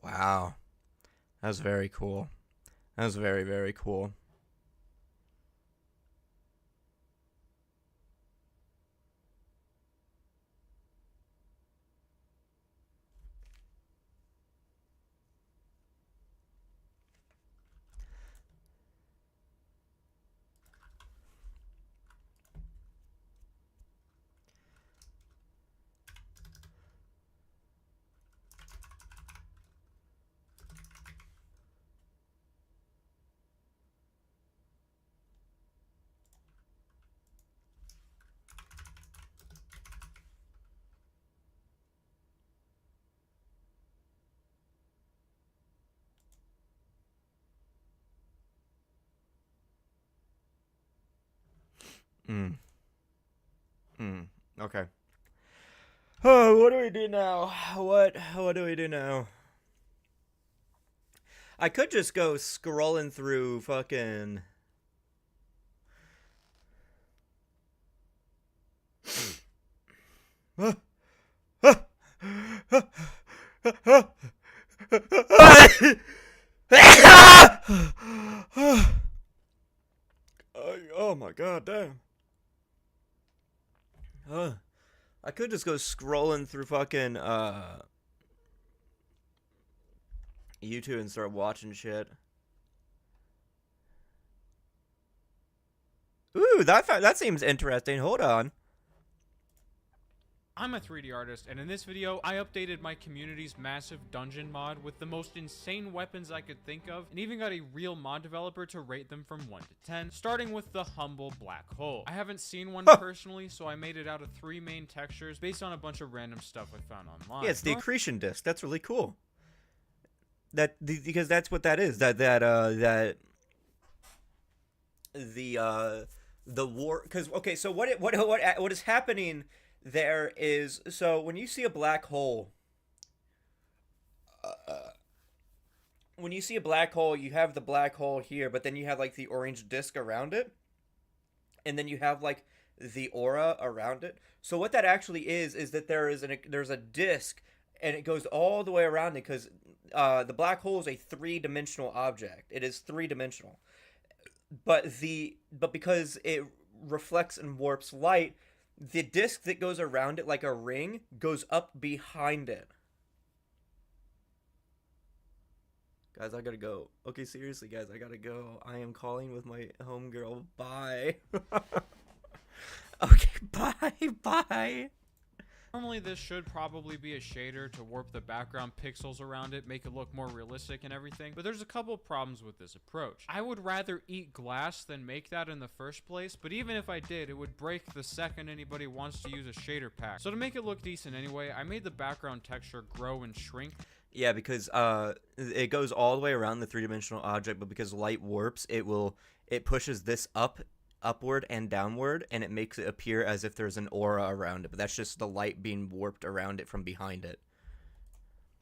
Wow, that was very cool. That was very, very cool. Mm. Mm. Okay. Oh, what do we do now? What do we do now? I could just go scrolling through fucking. Oh my god, damn. I could just go scrolling through fucking YouTube and start watching shit. Ooh, that seems interesting. Hold on. I'm a 3D artist, and in this video, I updated my community's massive dungeon mod with the most insane weapons I could think of, and even got a real mod developer to rate them from 1 to 10, starting with the humble black hole. I haven't seen one personally, so I made it out of 3 main textures based on a bunch of random stuff I found online. Yeah, it's the accretion disk. That's really cool. Because that's what that is. The war. Because okay, so what is happening there is, so when you see a black hole, when you see a black hole, you have the black hole here, but then you have like the orange disk around it, and then you have like the aura around it. So what that actually is that there's a disk, and it goes all the way around it, because the black hole is a 3-dimensional object. It is 3-dimensional, but because it reflects and warps light, the disc that goes around it like a ring goes up behind it. Guys, I gotta go. Okay, seriously, guys, I gotta go. I am calling with my homegirl. Bye. Okay, bye. Normally, this should probably be a shader to warp the background pixels around it, make it look more realistic and everything, but there's a couple problems with this approach. I would rather eat glass than make that in the first place, but even if I did, it would break the second anybody wants to use a shader pack. So to make it look decent anyway, I made the background texture grow and shrink. Yeah, because it goes all the way around the 3-dimensional object, but because light warps, it pushes this upward and downward, and it makes it appear as if there's an aura around it, but that's just the light being warped around it from behind it.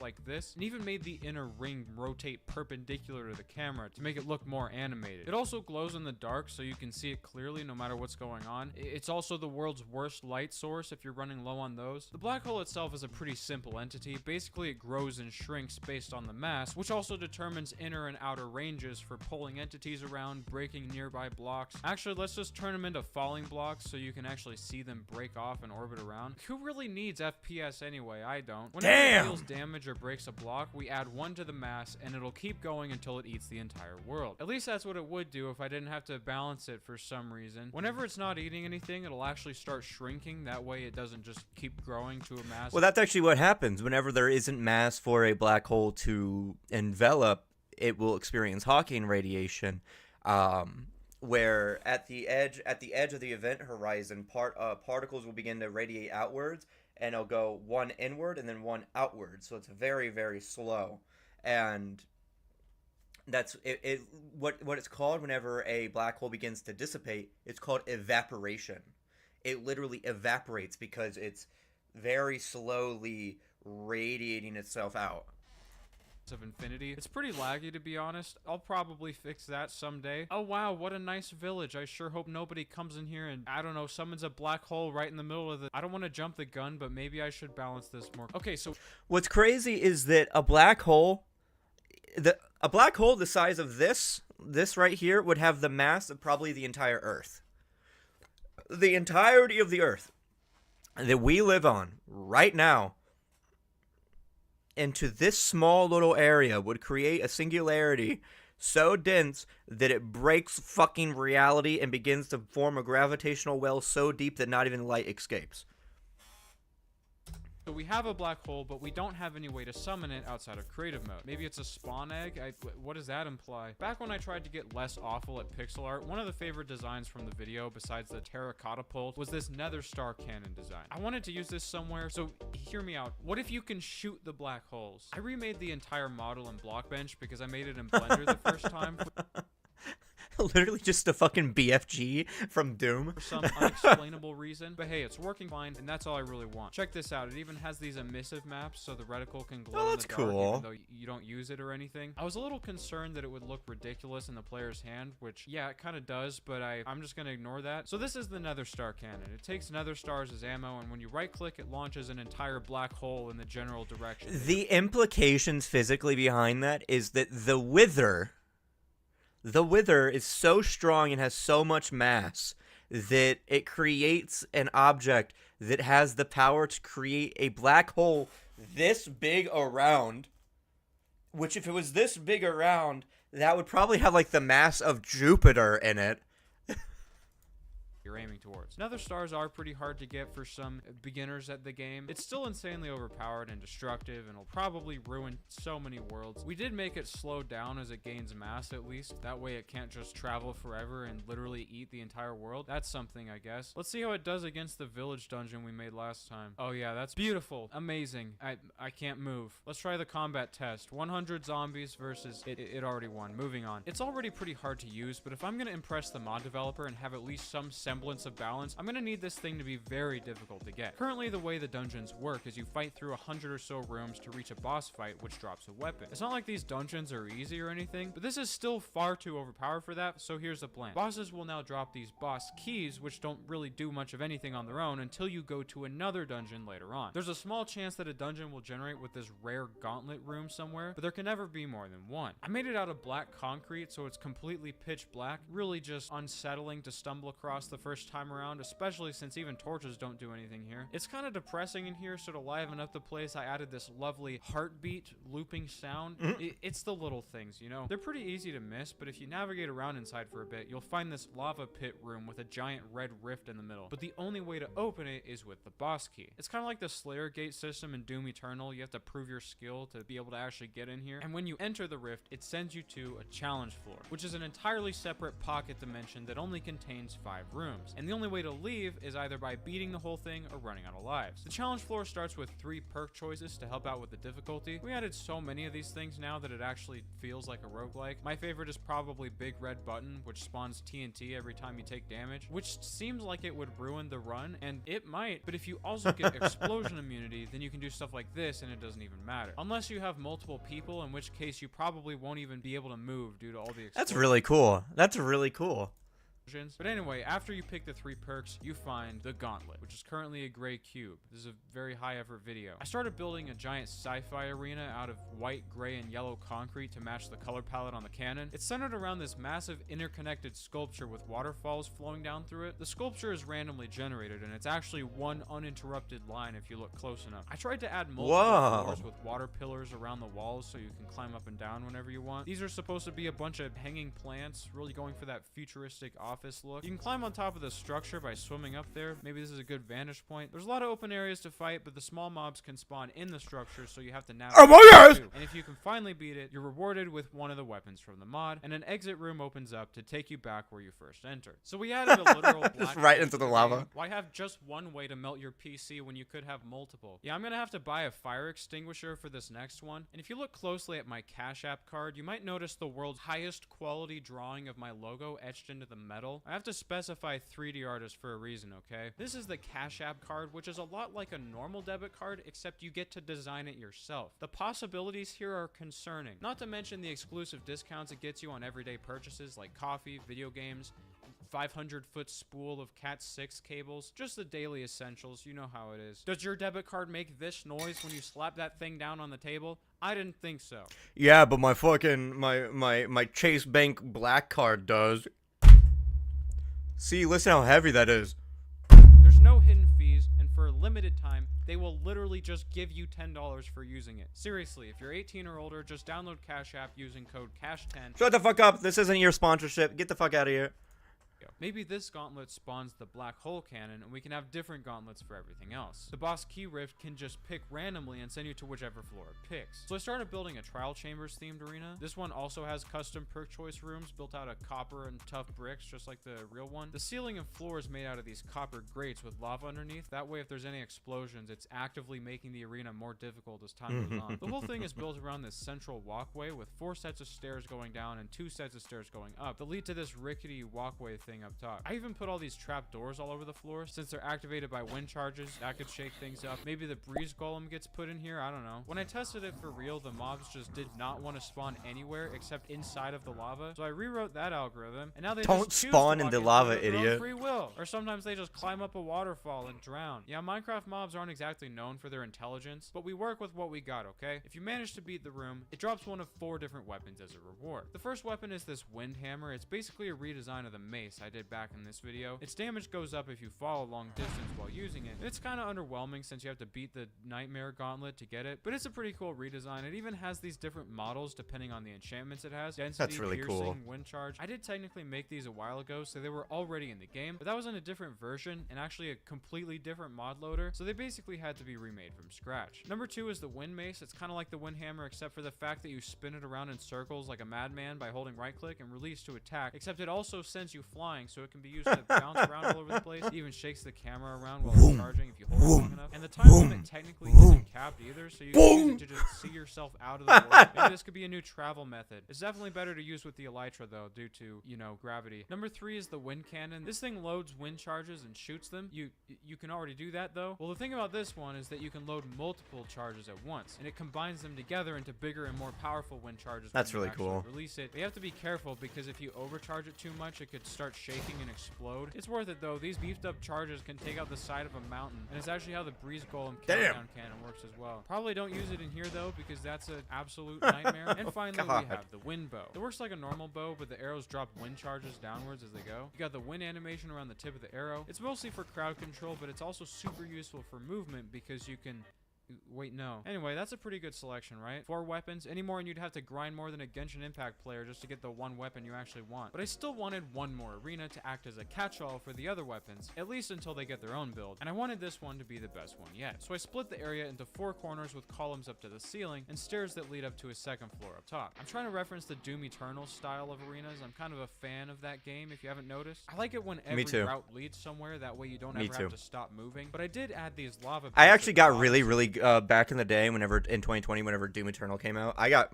Like this, and even made the inner ring rotate perpendicular to the camera to make it look more animated. It also glows in the dark so you can see it clearly no matter what's going on. It's also the world's worst light source if you're running low on those. The black hole itself is a pretty simple entity. Basically, it grows and shrinks based on the mass, which also determines inner and outer ranges for pulling entities around, breaking nearby blocks. Actually, let's just turn them into falling blocks so you can actually see them break off and orbit around. Who really needs FPS anyway? I don't. Whenever it deals damage or breaks a block, we add 1 to the mass, and it'll keep going until it eats the entire world. At least that's what it would do if I didn't have to balance it for some reason. Whenever it's not eating anything, it'll actually start shrinking. That way it doesn't just keep growing to a mass. Well, that's actually what happens. Whenever there isn't mass for a black hole to envelop, it will experience Hawking radiation, where at the edge of the event horizon, particles will begin to radiate outwards, and it'll go one inward and then one outward. So it's very, very slow. And that's it. What it's called whenever a black hole begins to dissipate, it's called evaporation. it literally evaporates because it's very slowly radiating itself out. Of infinity. It's pretty laggy, to be honest. I'll probably fix that someday. Oh wow, what a nice village. I sure hope nobody comes in here and, I don't know, summons a black hole right in the middle of the... I don't want to jump the gun, but maybe I should balance this more. Okay, so what's crazy is that a black hole the size of this right here would have the mass of probably the entire Earth. The entirety of the Earth that we live on right now into this small little area would create a singularity so dense that it breaks fucking reality and begins to form a gravitational well so deep that not even light escapes. So we have a black hole, but we don't have any way to summon it outside of creative mode. Maybe it's a spawn egg? What does that imply? Back when I tried to get less awful at pixel art, one of the favorite designs from the video, besides the terracotta pole, was this nether star cannon design. I wanted to use this somewhere, so hear me out. What if you can shoot the black holes? I remade the entire model in Blockbench because I made it in Blender the first time. Literally just a fucking BFG from Doom. For some unexplainable reason. But hey, it's working fine, and that's all I really want. Check this out. It even has these emissive maps, so the reticle can glow in the dark, even though you don't use it or anything. I was a little concerned that it would look ridiculous in the player's hand, which, yeah, it kind of does, but I'm just going to ignore that. So this is the nether star cannon. It takes nether stars as ammo, and when you right-click, it launches an entire black hole in the general direction. The implications physically behind that is that the wither is so strong and has so much mass that it creates an object that has the power to create a black hole this big around, which if it was this big around, that would probably have like the mass of Jupiter in it. You're aiming towards. Nether stars are pretty hard to get for some beginners at the game. It's still insanely overpowered and destructive, and will probably ruin so many worlds. We did make it slow down as it gains mass, at least. That way it can't just travel forever and literally eat the entire world. That's something, I guess. Let's see how it does against the village dungeon we made last time. Oh yeah, that's beautiful. Amazing. I can't move. Let's try the combat test. 100 zombies versus... It already won. Moving on. It's already pretty hard to use, but if I'm gonna impress the mod developer and have at least some semblance of balance, I'm gonna need this thing to be very difficult to get. Currently, the way the dungeons work is you fight through 100 or so rooms to reach a boss fight, which drops a weapon. It's not like these dungeons are easy or anything, but this is still far too overpowered for that, so here's the plan. Bosses will now drop these boss keys, which don't really do much of anything on their own until you go to another dungeon later on. There's a small chance that a dungeon will generate with this rare gauntlet room somewhere, but there can never be more than one. I made it out of black concrete, so it's completely pitch black, really just unsettling to stumble across the first time around, especially since even torches don't do anything here. It's kind of depressing in here, so to liven up the place, I added this lovely heartbeat looping sound. It's the little things, you know? They're pretty easy to miss, but if you navigate around inside for a bit, you'll find this lava pit room with a giant red rift in the middle. But the only way to open it is with the boss key. It's kind of like the Slayer Gate system in Doom Eternal. You have to prove your skill to be able to actually get in here. And when you enter the rift, it sends you to a challenge floor, which is an entirely separate pocket dimension that only contains 5 rooms. And the only way to leave is either by beating the whole thing or running out of lives. The challenge floor starts with 3 perk choices to help out with the difficulty. We added so many of these things now that it actually feels like a roguelike. My favorite is probably Big Red Button, which spawns TNT every time you take damage, which seems like it would ruin the run, and it might, but if you also get explosion immunity, then you can do stuff like this and it doesn't even matter. Unless you have multiple people, in which case you probably won't even be able to move due to all the explosions. That's really cool. That's really cool. But anyway, after you pick the 3 perks, you find the gauntlet, which is currently a gray cube. This is a very high effort video. I started building a giant sci-fi arena out of white, gray, and yellow concrete to match the color palette on the cannon. It's centered around this massive interconnected sculpture with waterfalls flowing down through it. The sculpture is randomly generated, and it's actually one uninterrupted line if you look close enough. I tried to add multiple floors with water pillars around the walls so you can climb up and down whenever you want. These are supposed to be a bunch of hanging plants, really going for that futuristic office look. You can climb on top of the structure by swimming up there. Maybe this is a good vantage point. There's a lot of open areas to fight, but the small mobs can spawn in the structure, so you have to navigate. Oh my God! And if you can finally beat it, you're rewarded with one of the weapons from the mod, and an exit room opens up to take you back where you first entered. So we added a literal just right into the lava. Game. Why have just one way to melt your PC when you could have multiple? Yeah, I'm gonna have to buy a fire extinguisher for this next one. And if you look closely at my Cash App card, you might notice the world's highest quality drawing of my logo etched into the metal metal. I have to specify 3D artist for a reason, okay? This is the CashApp card, which is a lot like a normal debit card, except you get to design it yourself. The possibilities here are concerning. Not to mention the exclusive discounts it gets you on everyday purchases like coffee, video games, 500-foot spool of Cat 6 cables, just the daily essentials, you know how it is. Does your debit card make this noise when you slap that thing down on the table? I didn't think so. Yeah, but my fucking my Chase Bank Black card does. See, listen how heavy that is. There's no hidden fees, and for a limited time, they will literally just give you $10 for using it. Seriously, if you're 18 or older, just download Cash App using code CASH10. Shut the fuck up. This isn't your sponsorship. Get the fuck out of here. Maybe this gauntlet spawns the black hole cannon, and we can have different gauntlets for everything else. The boss key rift can just pick randomly and send you to whichever floor it picks. So I started building a trial chambers themed arena. This one also has custom perk choice rooms built out of copper and tough bricks, just like the real one. The ceiling and floor is made out of these copper grates with lava underneath. That way, if there's any explosions, it's actively making the arena more difficult as time goes on. The whole thing is built around this central walkway with 4 sets of stairs going down and 2 sets of stairs going up that lead to this rickety walkway thing up top. I even put all these trap doors all over the floor since they're activated by wind charges. That could shake things up. Maybe the breeze golem gets put in here. I don't know. When I tested it for real, the mobs just did not want to spawn anywhere except inside of the lava. So I rewrote that algorithm, and now they don't just spawn in the lava, their own idiot. free will. Or sometimes they just climb up a waterfall and drown. Yeah, Minecraft mobs aren't exactly known for their intelligence, but we work with what we got, okay? If you manage to beat the room, it drops one of 4 different weapons as a reward. The first weapon is this wind hammer. It's basically a redesign of the mace I did back in this video. Its damage goes up if you fall a long distance while using it. It's kind of underwhelming since you have to beat the nightmare gauntlet to get it, but it's a pretty cool redesign. It even has these different models depending on the enchantments it has. Density, that's really piercing, cool. wind charge. I did technically make these a while ago, so they were already in the game, but that was in a different version and actually a completely different mod loader, so they basically had to be remade from scratch. Number 2 is the wind mace. It's kind of like the wind hammer except for the fact that you spin it around in circles like a madman by holding right click and release to attack, except it also sends you flying, so it can be used to bounce around all over the place. It even shakes the camera around while it's charging if you hold it long enough. And the time limit technically isn't capped either, so you can use it to just see yourself out of the world. Maybe this could be a new travel method. It's definitely better to use with the elytra though, due to, you know, gravity. Number 3 is the wind cannon. This thing loads wind charges and shoots them. You can already do that though. Well, the thing about this one is that you can load multiple charges at once, and it combines them together into bigger and more powerful wind charges. That's really cool. Release it. But you have to be careful because if you overcharge it too much, it could start shaking and explode. It's worth it though. These beefed up charges can take out the side of a mountain, and it's actually how the breeze golem countdown cannon works as well. Probably don't use it in here though because that's an absolute nightmare. And finally, we have the wind bow. It works like a normal bow, but the arrows drop wind charges downwards as they go. You got the wind animation around the tip of the arrow. It's mostly for crowd control, but it's also super useful for movement because you can... Wait, no. Anyway, that's a pretty good selection, right? 4 weapons. Any more and you'd have to grind more than a Genshin Impact player just to get the one weapon you actually want. But I still wanted one more arena to act as a catch-all for the other weapons, at least until they get their own build. And I wanted this one to be the best one yet. So I split the area into 4 corners with columns up to the ceiling and stairs that lead up to a second floor up top. I'm trying to reference the Doom Eternal style of arenas. I'm kind of a fan of that game, if you haven't noticed. I like it when every route leads somewhere. That way you don't ever have to stop moving. But I did add these lava... I actually got really back in the day, whenever in 2020, whenever Doom Eternal came out, I got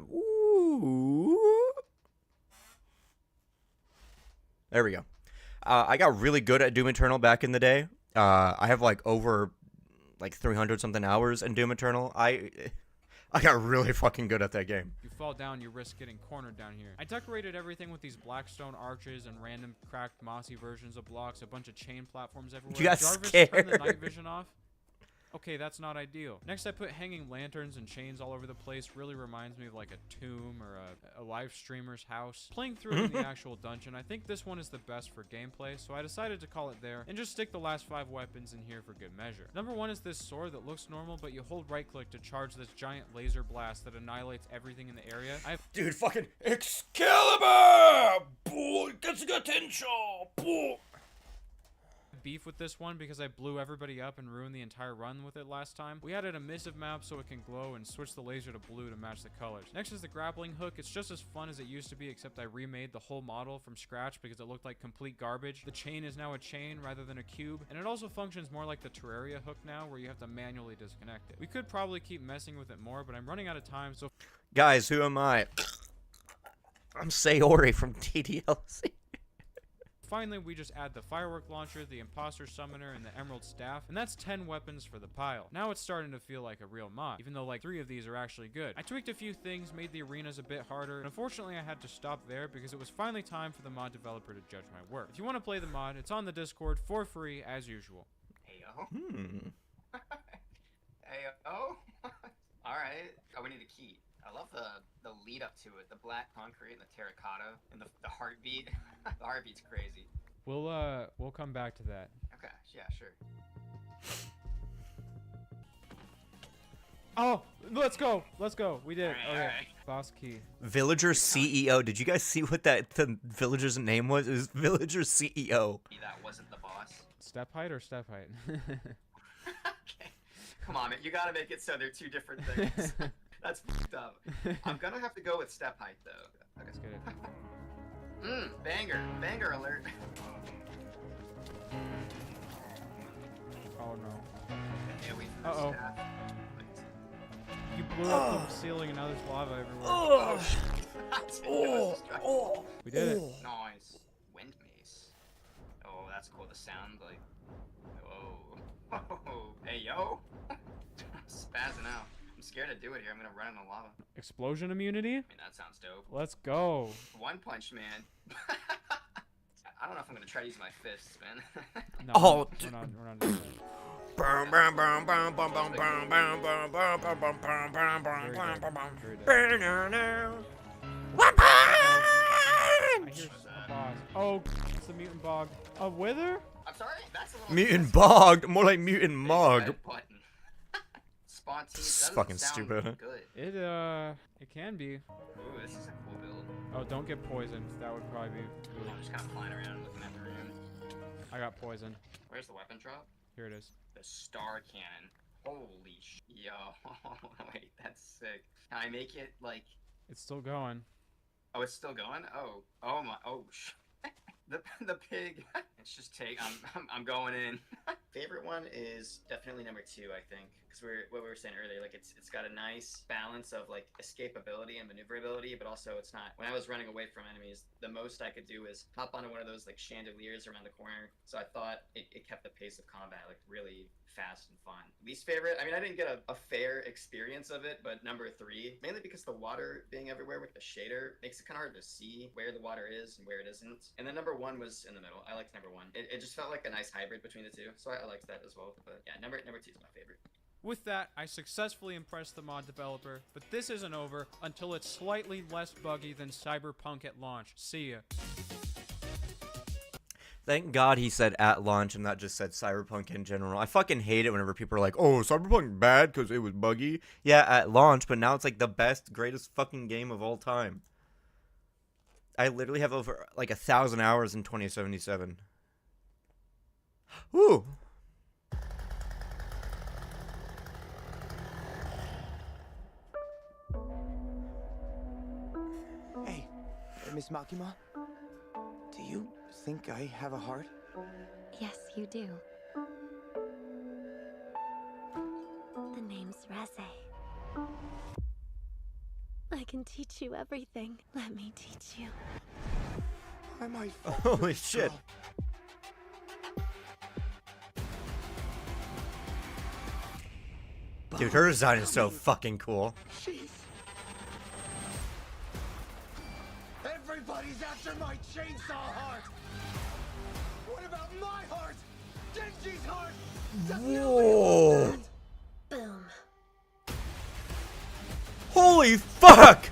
there we go. I got really good at Doom Eternal back in the day. I have like over 300 something hours in Doom Eternal. I got really fucking good at that game. You fall down, you risk getting cornered down here. I decorated everything with these blackstone arches and random cracked mossy versions of blocks, a bunch of chain platforms everywhere. You got Jarvis, scared. turn the night vision off. Okay, that's not ideal. Next, I put hanging lanterns and chains all over the place. Really reminds me of like a tomb or a live streamer's house. Playing through it in the actual dungeon, I think this one is the best for gameplay, so I decided to call it there and just stick the last 5 weapons in here for good measure. Number 1 is this sword that looks normal, but you hold right click to charge this giant laser blast that annihilates everything in the area. Dude, fucking Excalibur! Boy, gets attention! Boy. Beef with this one because I blew everybody up and ruined the entire run with it last time. We added a emissive map so it can glow and switch the laser to blue to match the colors. Next is the grappling hook. It's just as fun as it used to be, except I remade the whole model from scratch because it looked like complete garbage. The chain is now a chain rather than a cube, and it also functions more like the Terraria hook now, where you have to manually disconnect it. We could probably keep messing with it more, but I'm running out of time, so... Guys, who am I? I'm Sayori from TDLC. Finally, we just add the firework launcher, the imposter summoner, and the emerald staff, and that's 10 weapons for the pile. Now it's starting to feel like a real mod, even though like 3 of these are actually good. I tweaked a few things, made the arenas a bit harder, and unfortunately I had to stop there because it was finally time for the mod developer to judge my work. If you want to play the mod, it's on the Discord for free as usual. Heyo. Heyo. Alright. Oh, we need a key. I love the lead up to it. The black concrete and the terracotta and the heartbeat. The heartbeat's crazy. We'll come back to that. Okay, yeah, sure. Oh, let's go. We did it. Alright, Okay. alright. Boss key. Villager CEO. Did you guys see what the villager's name was? It was Villager CEO. That wasn't the boss. Step height or step height? Okay. Come on, man. You gotta make it so they're 2 different things. That's fucked up. I'm gonna have to go with step height, though. Let's get it. Banger. Banger alert. Oh no. Yeah, we Uh-oh. staff. You blew up the ceiling and now there's lava everywhere. Oh, We did it. Nice. Wind mace. Oh, that's cool. The sound, like. Oh. Hey, yo. I'm spazzing out. I'm scared to do it here. I'm gonna run in the lava. Explosion immunity? I mean, that sounds dope. Let's go. One Punch Man. I don't know if I'm gonna try to use my fists, man. No, Oh, we're not doing that. Very good. I hear a boss. Oh, it's the mutant bog. A wither? I'm sorry? That's a little Mutant bogged, more like mutant Big mog. red button. Spontaneous. This is That fucking doesn't sound stupid. Good. It can be. Ooh, this is a cool build. Oh, don't get poisoned. That would probably be. I'm just kind of flying around looking at the room. I got poisoned. Where's the weapon drop? Here it is. The star cannon. Holy sh! Yo, wait, that's sick. Can I make it like? It's still going. Oh, it's still going. Oh my. Oh sh. The pig. It's just I'm going in. Favorite one is definitely number 2, I think, because what we were saying earlier. Like it's got a nice balance of like escapability and maneuverability, but also it's not. When I was running away from enemies, the most I could do is hop onto one of those like chandeliers around the corner. So I thought it kept the pace of combat like really fast and fun. Least favorite, I mean, I didn't get a fair experience of it, but number 3, mainly because the water being everywhere with the shader makes it kind of hard to see where the water is and where it isn't. And then number 1 was in the middle. I liked number 1. It just felt like a nice hybrid between the 2, so I liked that as well. But yeah, number 2 is my favorite. With that, I successfully impressed the mod developer, but this isn't over until it's slightly less buggy than Cyberpunk at launch. See ya. Thank God he said at launch and not just said Cyberpunk in general. I fucking hate it whenever people are like, oh, Cyberpunk bad because it was buggy. Yeah, at launch, but now it's like the best, greatest fucking game of all time. I literally have over like 1,000 hours in 2077. Woo! Hey, Miss Makima, do you think I have a heart? Yes, you do. The name's Reze. I can teach you everything. Let me teach you. Why am I Holy shit. Dude, her design is so fucking cool. Jeez. Everybody's after my chainsaw heart. What about my heart? Genji's heart. Whoa. Boom. Holy fuck!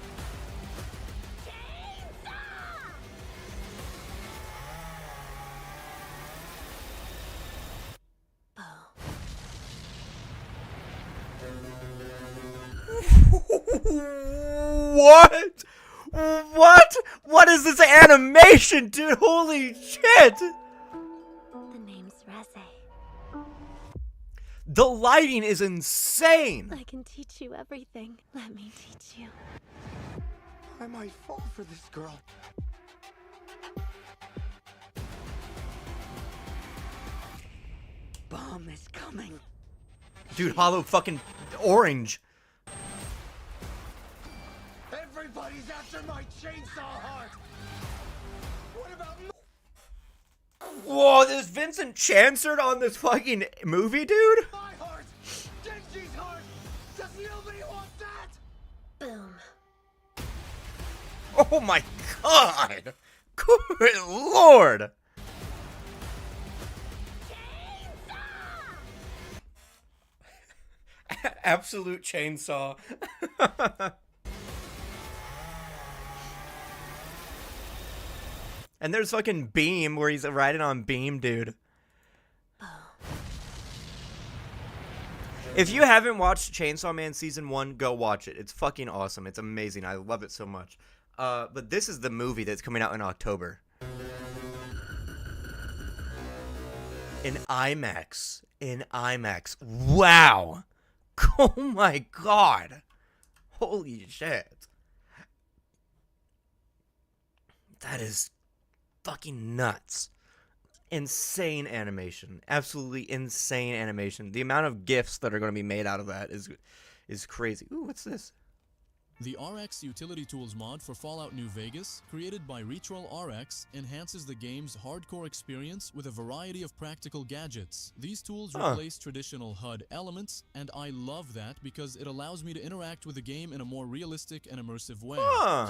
What? What? What is this animation, dude? Holy shit! The name's Reze. The lighting is insane! I can teach you everything. Let me teach you. I might fall for this girl. Bomb is coming. Dude, hollow fucking orange. Everybody's after my chainsaw heart. What about Whoa, there's Vincent Chancellor on this fucking movie, dude? My heart! Genji's heart! Does nobody want that? Boom. Oh my god! Good lord! Absolute chainsaw. And there's fucking Beam where he's riding on Beam, dude. If you haven't watched Chainsaw Man Season 1, go watch it. It's fucking awesome. It's amazing. I love it so much. But this is the movie that's coming out in October. In IMAX. In IMAX. Wow. Oh my god. Holy shit. That is fucking nuts. Insane animation. Absolutely insane animation. The amount of GIFs that are going to be made out of that is crazy. Ooh, what's this? The RX Utility Tools mod for Fallout New Vegas, created by Retroll RX, enhances the game's hardcore experience with a variety of practical gadgets. These tools replace traditional HUD elements, and I love that because it allows me to interact with the game in a more realistic and immersive way.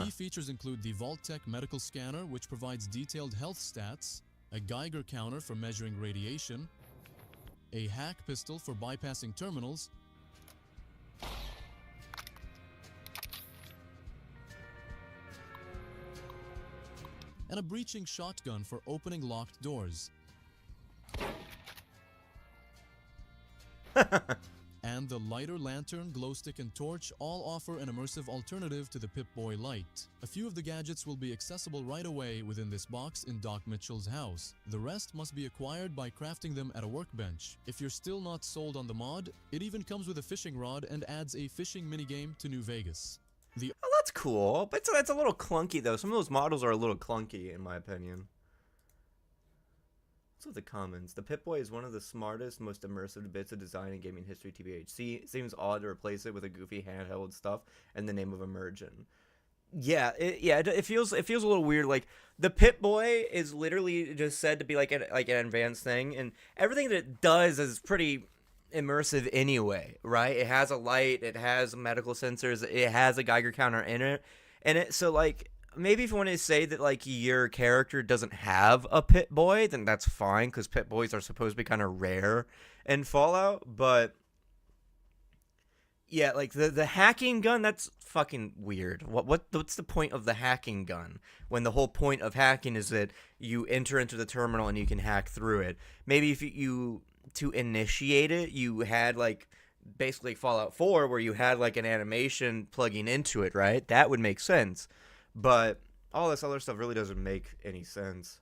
Key features include the Vault-Tec medical scanner, which provides detailed health stats, a Geiger counter for measuring radiation, a hack pistol for bypassing terminals, and a breaching shotgun for opening locked doors. And the lighter lantern, glow stick, and torch all offer an immersive alternative to the Pip-Boy light. A few of the gadgets will be accessible right away within this box in Doc Mitchell's house. The rest must be acquired by crafting them at a workbench. If you're still not sold on the mod, it even comes with a fishing rod and adds a fishing minigame to New Vegas. Oh, that's cool, but that's a little clunky though. Some of those models are a little clunky in my opinion. What's with the comments? The Pip-Boy is one of the smartest, most immersive bits of design in gaming history, TBH. Seems odd to replace it with a goofy handheld stuff and the name of Immersion. Yeah, it feels a little weird. Like the Pip-Boy is literally just said to be like an advanced thing, and everything that it does is pretty immersive anyway, right? It has a light, it has medical sensors, it has a Geiger counter in it, so like maybe if you want to say that like your character doesn't have a Pip-Boy, then that's fine, because Pip-Boys are supposed to be kind of rare in Fallout. But yeah, like the hacking gun, that's fucking weird. What's the point of the hacking gun when the whole point of hacking is that you enter into the terminal and you can hack through it? Maybe if you to initiate it, you had like basically Fallout 4 where you had like an animation plugging into it, right? That would make sense. But all this other stuff really doesn't make any sense.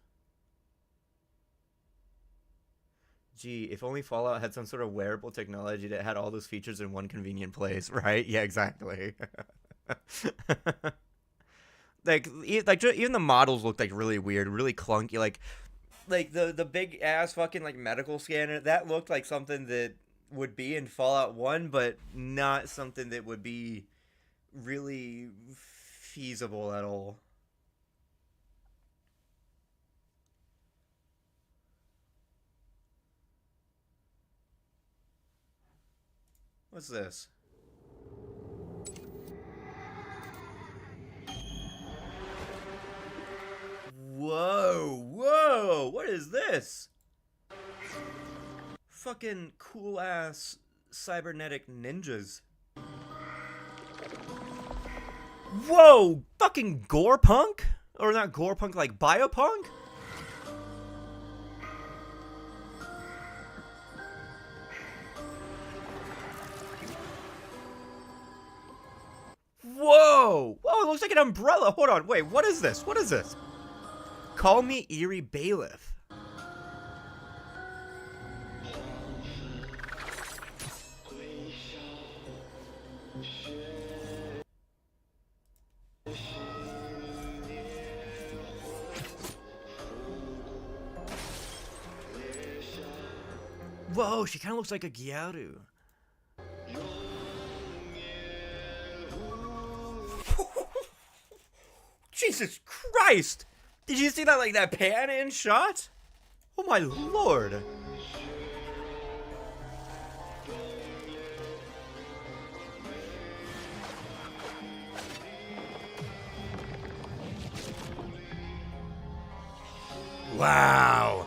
Gee, if only Fallout had some sort of wearable technology that had all those features in one convenient place, right? Yeah, exactly. like even the models looked like really weird, really clunky. Like the big ass fucking like medical scanner, that looked like something that would be in Fallout 1, but not something that would be really feasible at all. What's this? Whoa, what is this? Fucking cool ass cybernetic ninjas. Whoa, fucking gore punk? Or not gore punk, like biopunk? Whoa, it looks like an umbrella. Hold on, wait, what is this? Call me Eerie Bailiff. Whoa, she kind of looks like a Gyaru. Jesus Christ! Did you see that, like, that pan-in shot? Oh my lord. Wow.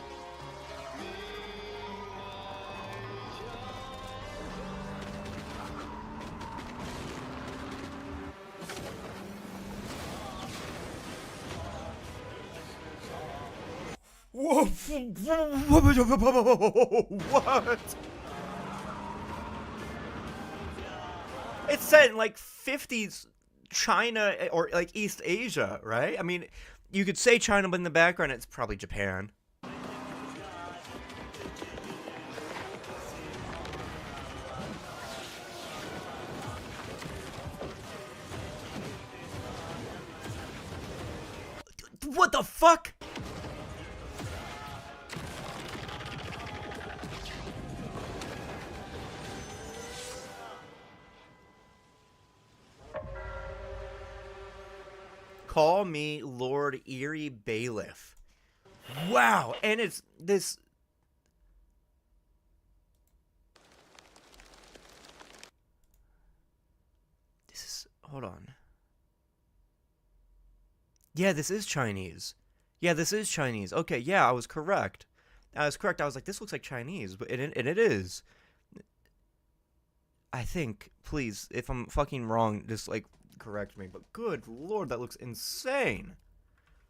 Whoa. What? It's set in like 50s China or like East Asia, right? I mean, you could say China, but in the background it's probably Japan. What the fuck? Call me Lord Eerie Bailiff. Wow, and it's this. This is. Hold on. Yeah, this is Chinese. Yeah, this is Chinese. Okay, yeah, I was correct. I was correct. I was like, this looks like Chinese, but it is. I think, please, if I'm fucking wrong, just like correct me. But good lord, that looks insane.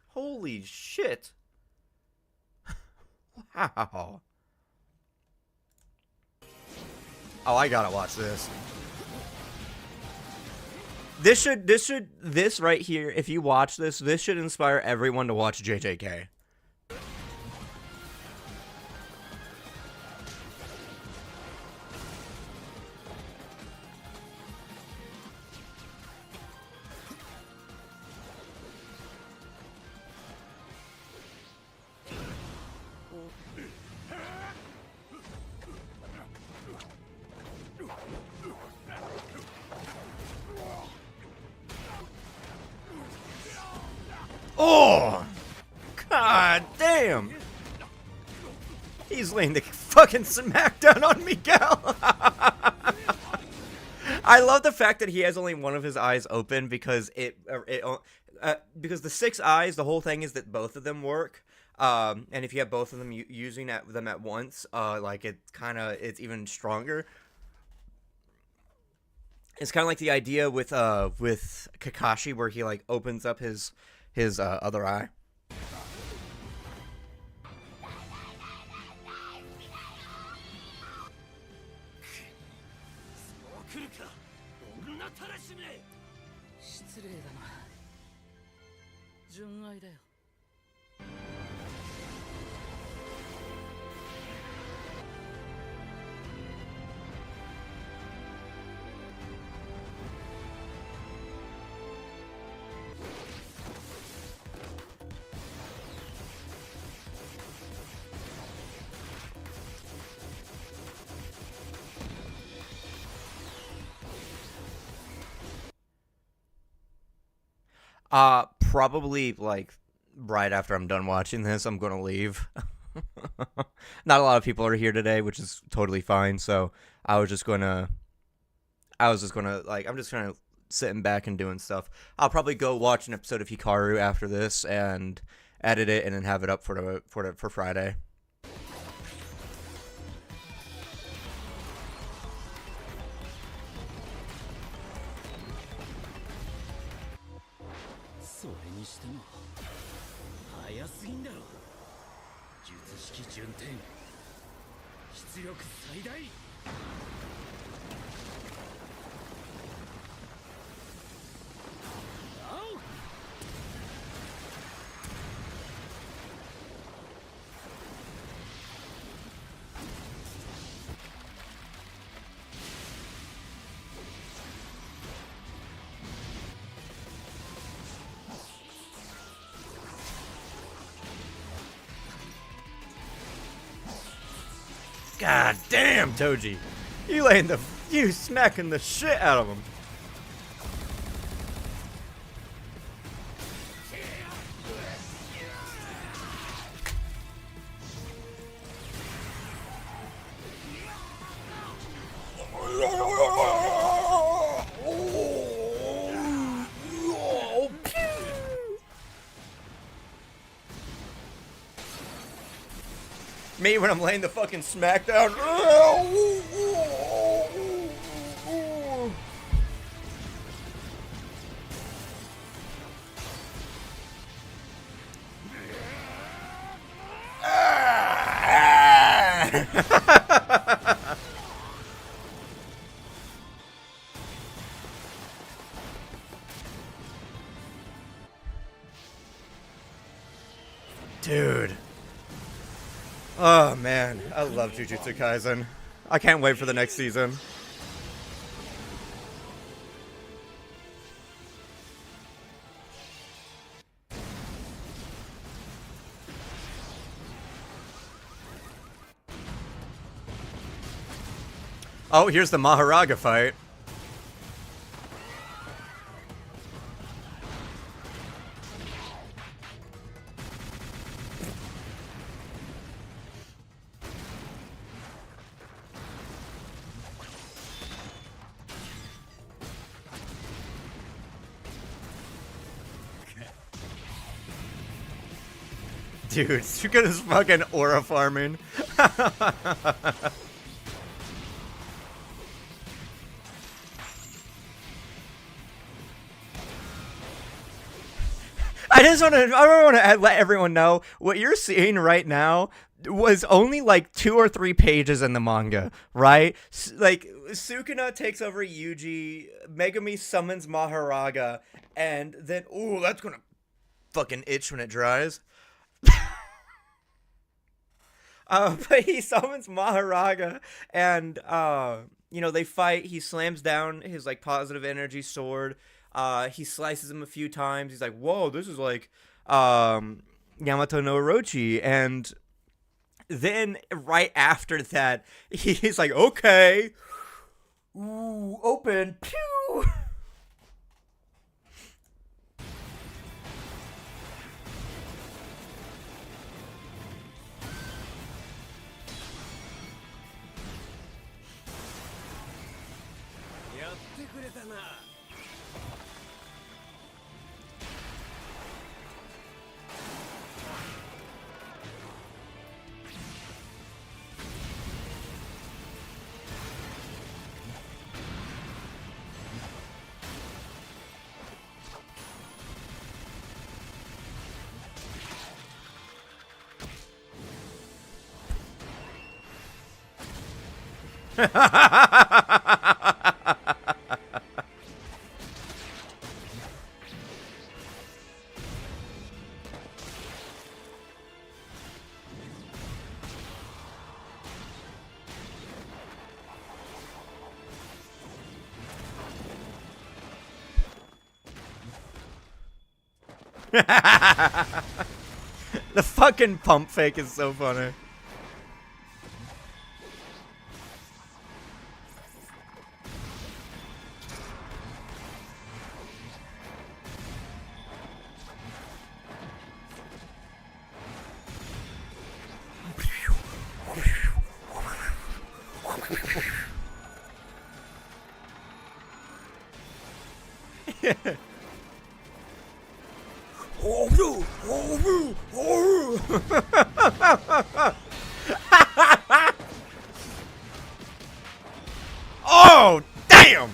Holy shit. Wow. Oh, I gotta watch this. This right here, if you watch this, this should inspire everyone to watch JJK. Oh! God damn! He's laying the fucking smackdown on Miguel! I love the fact that he has only one of his eyes open because because the 6 eyes, the whole thing is that both of them work. And if you have both of them using them at once, like it's even stronger. It's kind of like the idea with Kakashi where he like opens up his other eye. Probably like right after I'm done watching this, I'm gonna leave. Not a lot of people are here today, which is totally fine. So I'm just gonna sitting back and doing stuff. I'll probably go watch an episode of Hikaru after this and edit it and then have it up for Friday. God damn, Toji. You smacking the shit out of him. Me when I'm laying the fucking smackdown. Dude. Oh man, I love Jujutsu Kaisen. I can't wait for the next season. Oh, here's the Maharaga fight. Dude, Suka's fucking aura farming. I don't want to let everyone know what you're seeing right now was only like 2 or 3 pages in the manga, right? Like Sukuna takes over Yuji, Megumi summons Maharaga, and then ooh, that's gonna fucking itch when it dries. But he summons Maharaga, and you know, they fight. He slams down his like positive energy sword. He slices him a few times. He's like, "Whoa, this is like Yamato no Orochi." And then right after that, he's like, "Okay, ooh, open, pew." The fucking pump fake is so funny. Oh, damn!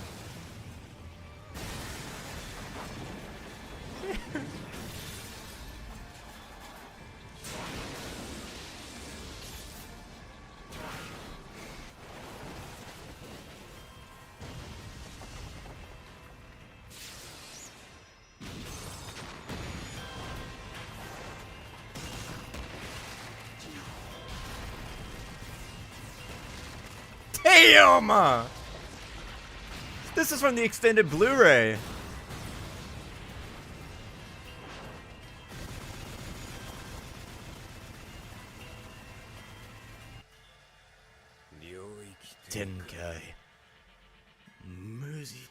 Damn! This is from the extended Blu-ray. Tenkai. Music.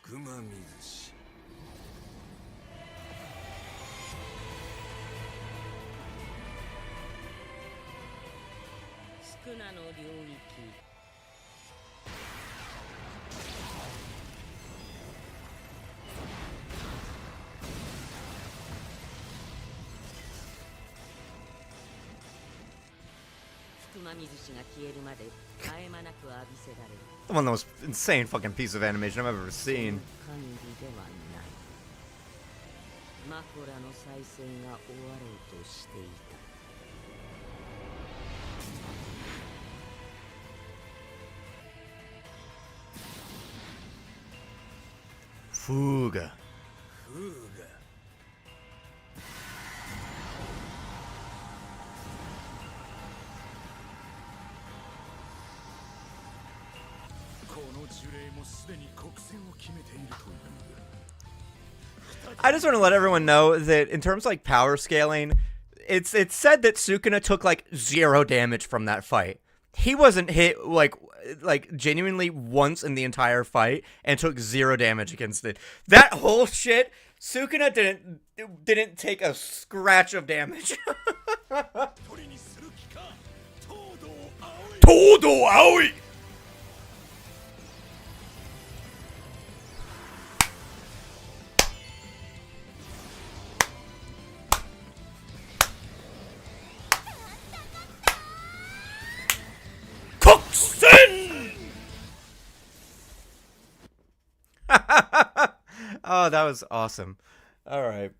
宿儺の領域 The one of the most insane fucking piece of animation I've ever seen. Fuga. I just want to let everyone know that in terms of like power scaling, it's said that Sukuna took like 0 damage from that fight. He wasn't hit like genuinely once in the entire fight and took 0 damage against it. That whole shit, Sukuna didn't take a scratch of damage. Todo Aoi! Oh, that was awesome. All right.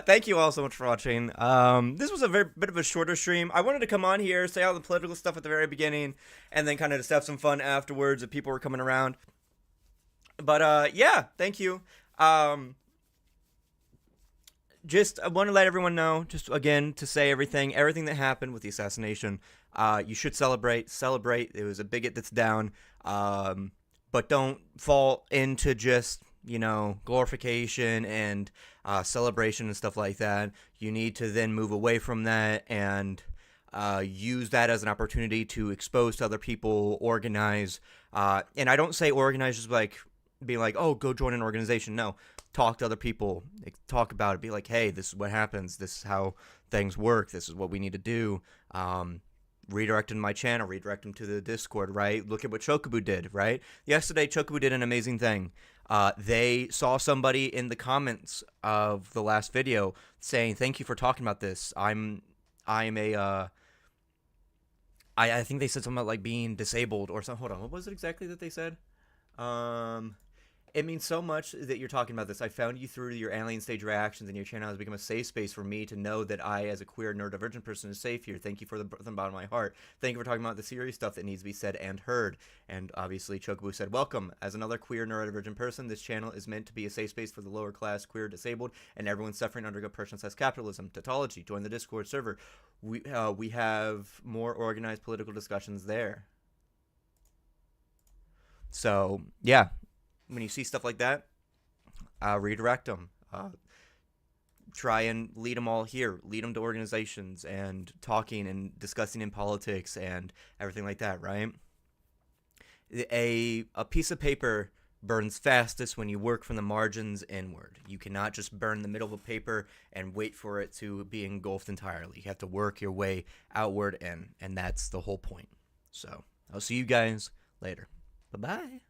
Thank you all so much for watching. This was a bit of a shorter stream. I wanted to come on here, say all the political stuff at the very beginning, and then kind of just have some fun afterwards if people were coming around. But yeah, thank you. Just I want to let everyone know, just again to say everything that happened with the assassination. You should celebrate. It was a bigot that's down. But don't fall into just, you know, glorification and celebration and stuff like that. You need to then move away from that and use that as an opportunity to expose to other people, organize. And I don't say organize just like being like, oh, go join an organization. No, talk to other people. Talk about it. Be like, hey, this is what happens. This is how things work. This is what we need to do. Redirect them to my channel, redirect them to the Discord, right? Look at what Chocobo did, right? Yesterday, Chocobo did an amazing thing. They saw somebody in the comments of the last video saying, thank you for talking about this. I think they said something about, like, being disabled or something. Hold on, what was it exactly that they said? It means so much that you're talking about this. I found you through your alien stage reactions, and your channel has become a safe space for me to know that I, as a queer neurodivergent person, is safe here. Thank you from the bottom of my heart. Thank you for talking about the serious stuff that needs to be said and heard. And obviously, Chocobo said, welcome. As another queer neurodivergent person, this channel is meant to be a safe space for the lower class, queer, disabled, and everyone suffering under oppression/slash capitalism. Tautology. Join the Discord server. We have more organized political discussions there. So, yeah. When you see stuff like that, redirect them. Try and lead them all here. Lead them to organizations and talking and discussing in politics and everything like that, right? A piece of paper burns fastest when you work from the margins inward. You cannot just burn the middle of a paper and wait for it to be engulfed entirely. You have to work your way outward in, and that's the whole point. So, I'll see you guys later. Bye-bye.